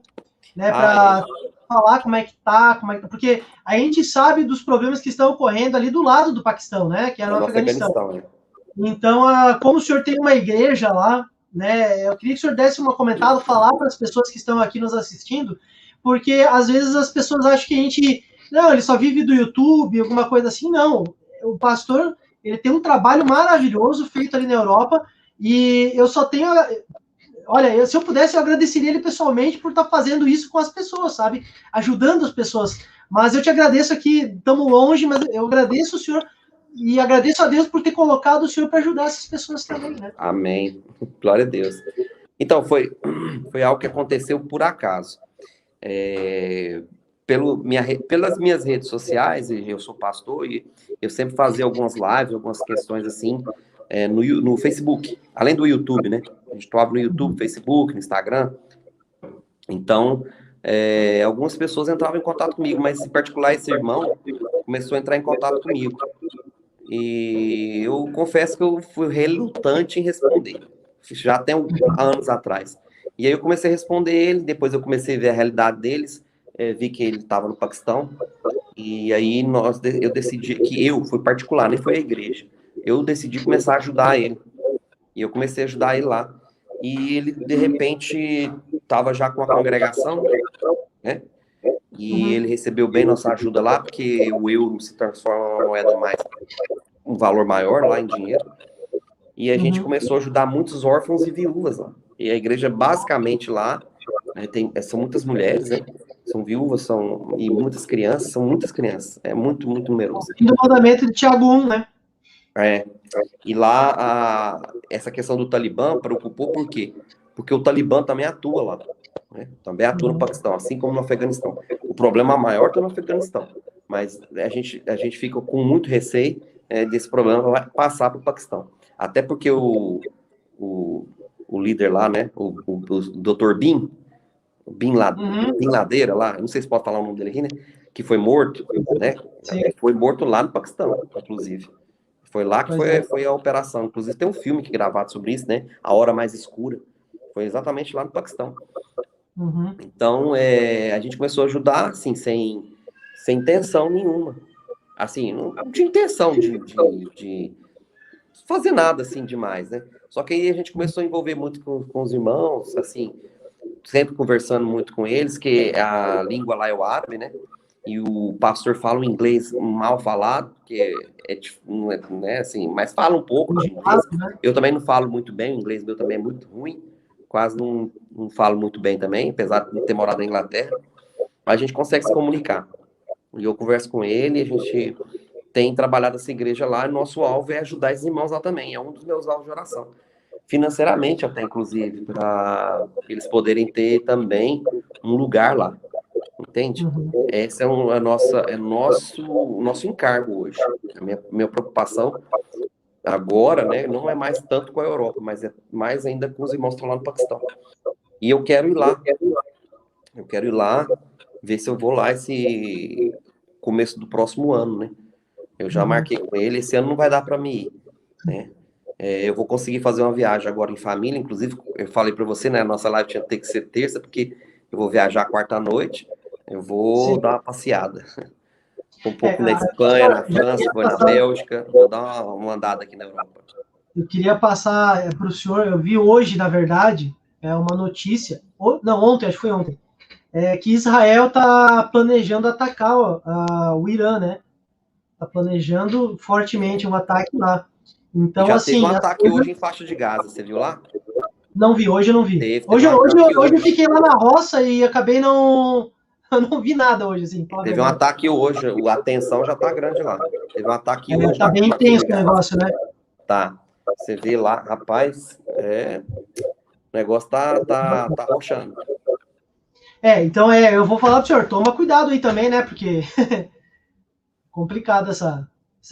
né? Para falar como é que tá, porque a gente sabe dos problemas que estão ocorrendo ali do lado do Paquistão, né? Que é no Afeganistão. Né? Então, como o senhor tem uma igreja lá, né? Eu queria que o senhor desse uma comentada, falar para as pessoas que estão aqui nos assistindo, porque às vezes as pessoas acham que a gente, não, ele só vive do YouTube, alguma coisa assim. Não, o pastor, ele tem um trabalho maravilhoso feito ali na Europa, e eu só tenho, olha, se eu pudesse, eu agradeceria ele pessoalmente por estar fazendo isso com as pessoas, sabe? Ajudando as pessoas. Mas eu te agradeço aqui, estamos longe, mas eu agradeço o senhor e agradeço a Deus por ter colocado o senhor para ajudar essas pessoas também, né? Amém. Glória a Deus. Então, foi algo que aconteceu por acaso. Pelas minhas redes sociais, e eu sou pastor, e eu sempre fazia algumas lives, algumas questões assim, no Facebook, além do YouTube, né? A gente estava no YouTube, Facebook, no Instagram. Então, algumas pessoas entravam em contato comigo, mas em particular esse irmão começou a entrar em contato comigo. E eu confesso que eu fui relutante em responder, já tem anos atrás. E aí eu comecei a responder ele, depois eu comecei a ver a realidade deles, vi que ele estava no Paquistão, e aí eu decidi que eu fui particular, nem foi a igreja, eu decidi começar a ajudar ele. E eu comecei a ajudar ele lá. E ele, de repente, estava já com a congregação, né? E ele recebeu bem nossa ajuda lá, porque o euro se transforma em uma moeda mais, um valor maior lá em dinheiro. E a gente começou a ajudar muitos órfãos e viúvas lá. E a igreja, basicamente, lá, são muitas mulheres, né? São viúvas, e muitas crianças, são muitas crianças. É muito, muito numeroso. E do mandamento de Tiago 1, né? E lá, essa questão do Talibã preocupou por quê? Porque o Talibã também atua lá. Né? Também atua no Paquistão, assim como no Afeganistão. O problema maior está no Afeganistão. Mas a gente fica com muito receio desse problema vai passar para o Paquistão. Até porque o líder lá, né, o Dr. Bin Ladeira lá, não sei se pode falar o nome dele aqui, né, que foi morto, né, foi morto lá no Paquistão, inclusive. Foi lá que foi a operação. Inclusive tem um filme que é gravado sobre isso, né, A Hora Mais Escura. Foi exatamente lá no Paquistão. Então, a gente começou a ajudar, assim, sem intenção nenhuma. Assim, não tinha intenção de fazer nada, assim, demais, né? Só que aí a gente começou a envolver muito com os irmãos, assim, sempre conversando muito com eles, que a língua lá é o árabe, né? E o pastor fala um inglês mal falado, que não é, né, assim, mas fala um pouco de inglês. Eu também não falo muito bem, o inglês meu também é muito ruim, quase não falo muito bem também, apesar de ter morado na Inglaterra. Mas a gente consegue se comunicar. E eu converso com ele, a gente tem trabalhado essa igreja lá, e nosso alvo é ajudar esses irmãos lá também, é um dos meus alvos de oração. Financeiramente até, inclusive, para eles poderem ter também um lugar lá. Entende? Esse é o nosso encargo hoje. A minha preocupação agora, né, não é mais tanto com a Europa, mas é mais ainda com os irmãos que estão lá no Paquistão. E eu quero ir lá. Eu quero ir lá, ver se eu vou lá esse começo do próximo ano, né? Eu já marquei com ele, esse ano não vai dar para mim ir, né? Eu vou conseguir fazer uma viagem agora em família, inclusive, eu falei para você, né, a nossa live tinha que ter que ser terça, porque eu vou viajar quarta-noite, eu vou dar uma passeada. Um pouco na Espanha, na França, vou na Bélgica, vou dar uma andada aqui na Europa. Eu queria passar para o senhor, eu vi hoje, na verdade, uma notícia, ontem, acho que foi ontem, que Israel está planejando atacar o Irã, né? Está planejando fortemente um ataque lá. Então, já assim, teve um ataque hoje em faixa de Gaza, você viu lá? Não vi, hoje eu não vi. Hoje eu fiquei lá na roça e acabei não vi nada hoje, assim. Teve um ataque hoje, a tensão já tá grande lá. Teve um ataque hoje. Tá bem intenso o negócio, né? Tá. Você vê lá, rapaz, o negócio tá roxando. Então eu vou falar pro senhor, toma cuidado aí também, né? Porque complicada essa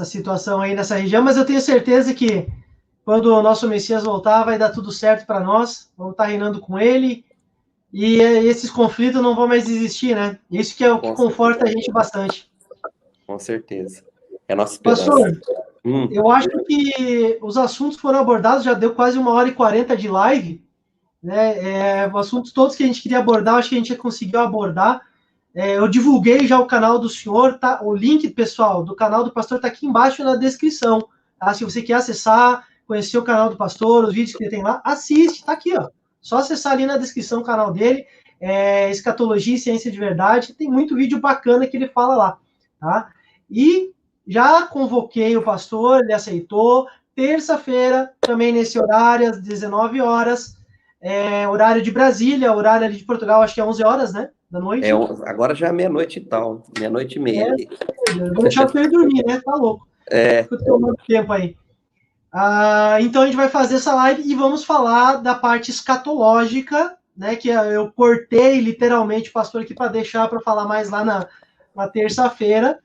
situação aí nessa região, mas eu tenho certeza que quando o nosso Messias voltar, vai dar tudo certo para nós, vamos estar reinando com ele, e esses conflitos não vão mais existir, né? Isso que é o que conforta a gente bastante. Com certeza. É a nossa esperança. Pastor, eu acho que os assuntos foram abordados, já deu quase 1h40 de live, né? Os assuntos todos que a gente queria abordar, acho que a gente conseguiu abordar. Eu divulguei já o canal do senhor, tá? O link, pessoal, do canal do pastor está aqui embaixo na descrição. Tá? Se você quer acessar, conhecer o canal do pastor, os vídeos que ele tem lá, assiste, tá aqui, ó. Só acessar ali na descrição o canal dele, Escatologia e Ciência de Verdade, tem muito vídeo bacana que ele fala lá, tá? E já convoquei o pastor, ele aceitou, terça-feira, também nesse horário, às 19 horas, horário de Brasília, horário ali de Portugal, acho que é 11 horas, né? da noite. Agora já é meia-noite e tal, meia-noite e meia. Eu vou deixar você dormir, né? Tá louco. Fico tomando tempo aí. Então a gente vai fazer essa live e vamos falar da parte escatológica, né? Que eu cortei literalmente o pastor aqui para deixar para falar mais lá na terça-feira,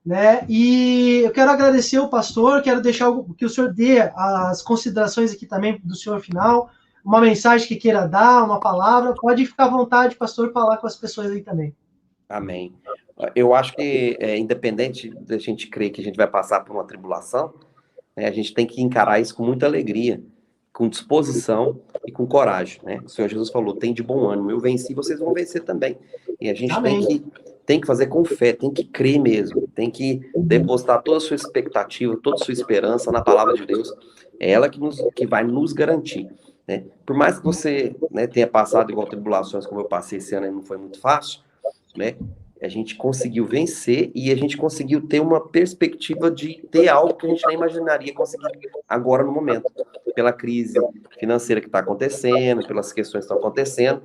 né? E eu quero agradecer o pastor, quero deixar que o senhor dê as considerações aqui também do senhor final, uma mensagem que queira dar, uma palavra, pode ficar à vontade, pastor, falar com as pessoas aí também. Amém. Eu acho que, independente da gente crer que a gente vai passar por uma tribulação, a gente tem que encarar isso com muita alegria, com disposição e com coragem, né? O Senhor Jesus falou, tem de bom ânimo, eu venci, vocês vão vencer também. E a gente tem que fazer com fé, tem que crer mesmo, tem que depositar toda a sua expectativa, toda a sua esperança na palavra de Deus. É ela que vai nos garantir, né? Por mais que você, né, tenha passado igual tribulações como eu passei esse ano, não foi muito fácil, né? A gente conseguiu vencer e a gente conseguiu ter uma perspectiva de ter algo que a gente nem imaginaria conseguir agora no momento, pela crise financeira que está acontecendo, pelas questões que estão acontecendo.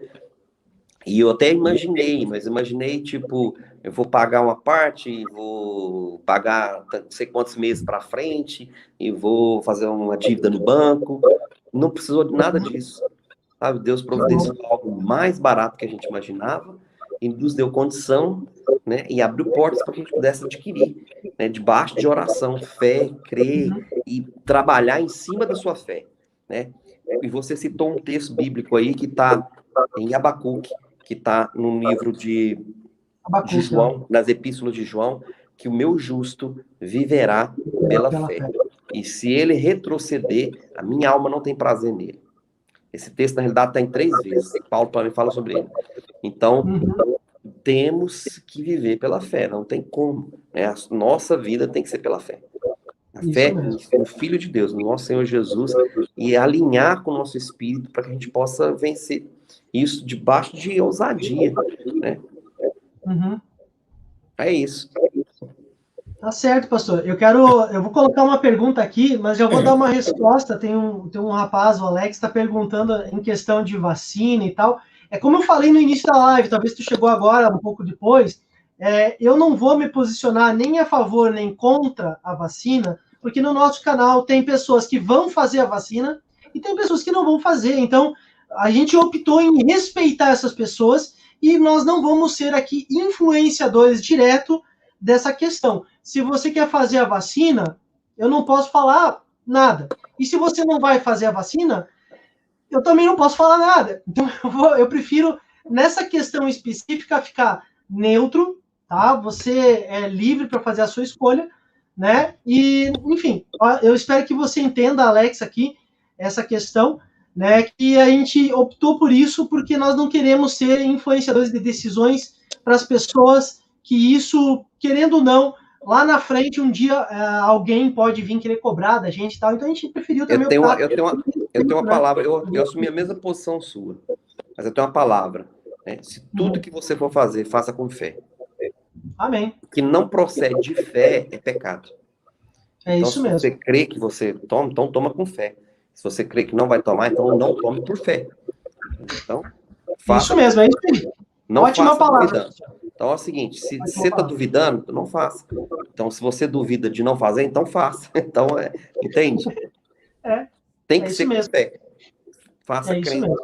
E eu até imaginei, tipo, eu vou pagar uma parte, vou pagar não sei quantos meses para frente, e vou fazer uma dívida no banco. Não precisou de nada disso. Sabe? Deus providenciou algo mais barato que a gente imaginava, e nos deu condição, né, e abriu portas para que a gente pudesse adquirir, né, debaixo de oração, fé, crer e trabalhar em cima da sua fé, né? E você citou um texto bíblico aí que está em Abacuque, que está no livro de João, nas epístolas de João, que o meu justo viverá pela fé. E se ele retroceder, a minha alma não tem prazer nele. Esse texto, na realidade, está em 3 vezes. Paulo também fala sobre ele. Então, temos que viver pela fé, não tem como. Né? A nossa vida tem que ser pela fé. A fé no Filho de Deus, no nosso Senhor Jesus, e alinhar com o nosso espírito para que a gente possa vencer isso debaixo de ousadia, né? É isso. Tá certo, pastor. Eu vou colocar uma pergunta aqui, mas já vou dar uma resposta. Tem um rapaz, o Alex, está perguntando em questão de vacina e tal. É como eu falei no início da live, talvez tu chegou agora, um pouco depois, eu não vou me posicionar nem a favor nem contra a vacina, porque no nosso canal tem pessoas que vão fazer a vacina e tem pessoas que não vão fazer. Então, a gente optou em respeitar essas pessoas e nós não vamos ser aqui influenciadores direto dessa questão. Se você quer fazer a vacina, eu não posso falar nada. E se você não vai fazer a vacina, eu também não posso falar nada. Então, eu prefiro, nessa questão específica, ficar neutro, tá? Você é livre para fazer a sua escolha, né? E, enfim, eu espero que você entenda, Alex, aqui, essa questão, né? Que a gente optou por isso porque nós não queremos ser influenciadores de decisões para as pessoas que isso, querendo ou não, lá na frente, um dia, alguém pode vir querer cobrar da gente e tal. Então, a gente preferiu também... Eu tenho uma palavra, eu assumi a mesma posição sua, mas eu tenho uma palavra, né? Se tudo que você for fazer, faça com fé. Amém. O que não procede de fé é pecado. É então, isso mesmo. Se você crê que você toma, então toma com fé. Se você crê que não vai tomar, então não tome por fé. Então, faça. Isso mesmo, é isso aí. Não Ótima palavra. Duvidando. Então é o seguinte, se você está duvidando, não faça. Então, se você duvida de não fazer, então faça. Então, entende? Tem que ser com fé. Faça crendo.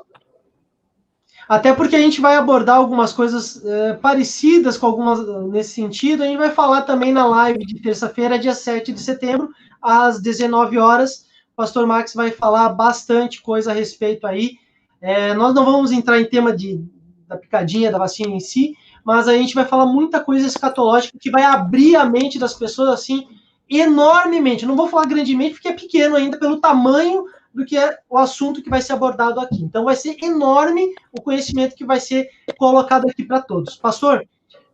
Até porque a gente vai abordar algumas coisas parecidas com algumas nesse sentido. A gente vai falar também na live de terça-feira, dia 7 de setembro, às 19 horas. O pastor Max vai falar bastante coisa a respeito aí. Nós não vamos entrar em tema da picadinha, da vacina em si, mas a gente vai falar muita coisa escatológica que vai abrir a mente das pessoas, assim, enormemente. Não vou falar grandemente, porque é pequeno ainda pelo tamanho do que é o assunto que vai ser abordado aqui. Então, vai ser enorme o conhecimento que vai ser colocado aqui para todos. Pastor,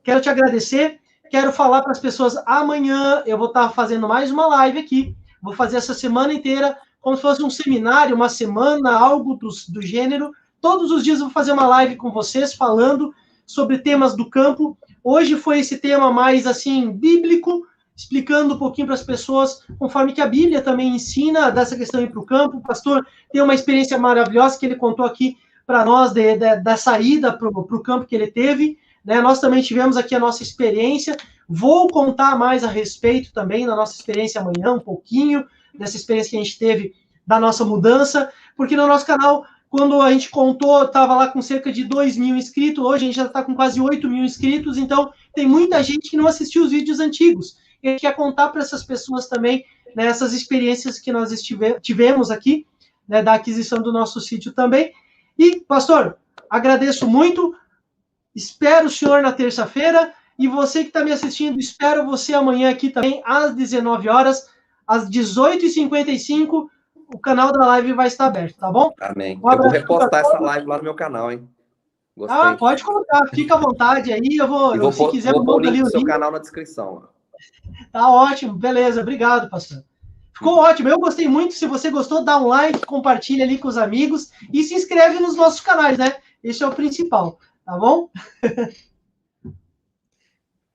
quero te agradecer. Quero falar para as pessoas, amanhã eu vou estar fazendo mais uma live aqui. Vou fazer essa semana inteira, como se fosse um seminário, uma semana, algo do gênero. Todos os dias eu vou fazer uma live com vocês, falando sobre temas do campo. Hoje foi esse tema mais, assim, bíblico, explicando um pouquinho para as pessoas, conforme que a Bíblia também ensina dessa questão de ir para o campo. O pastor tem uma experiência maravilhosa que ele contou aqui para nós, da saída para o campo que ele teve, né? Nós também tivemos aqui a nossa experiência. Vou contar mais a respeito também da nossa experiência amanhã, um pouquinho dessa experiência que a gente teve da nossa mudança, porque no nosso canal, quando a gente contou, estava lá com cerca de 2.000 inscritos, hoje a gente já está com quase 8.000 inscritos, então tem muita gente que não assistiu os vídeos antigos. E a gente quer contar para essas pessoas também, né, essas experiências que nós tivemos aqui, né, da aquisição do nosso sítio também. E, pastor, agradeço muito, espero o senhor na terça-feira, e você que está me assistindo, espero você amanhã aqui também, às 19 horas, às 18h55, o canal da live vai estar aberto, tá bom? Amém. Eu vou repostar essa live lá no meu canal, hein? Gostei. Ah, pode colocar, fica à vontade aí, se quiser, vou pôr o link do ali seu canal na descrição. Tá ótimo, beleza, obrigado, pastor. Ficou ótimo, eu gostei muito. Se você gostou, dá um like, compartilha ali com os amigos e se inscreve nos nossos canais, né? Esse é o principal, tá bom?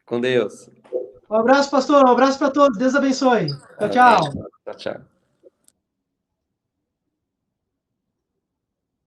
Com Deus. Um abraço, pastor, um abraço para todos, Deus abençoe. Tchau, tchau. Tchau, tchau.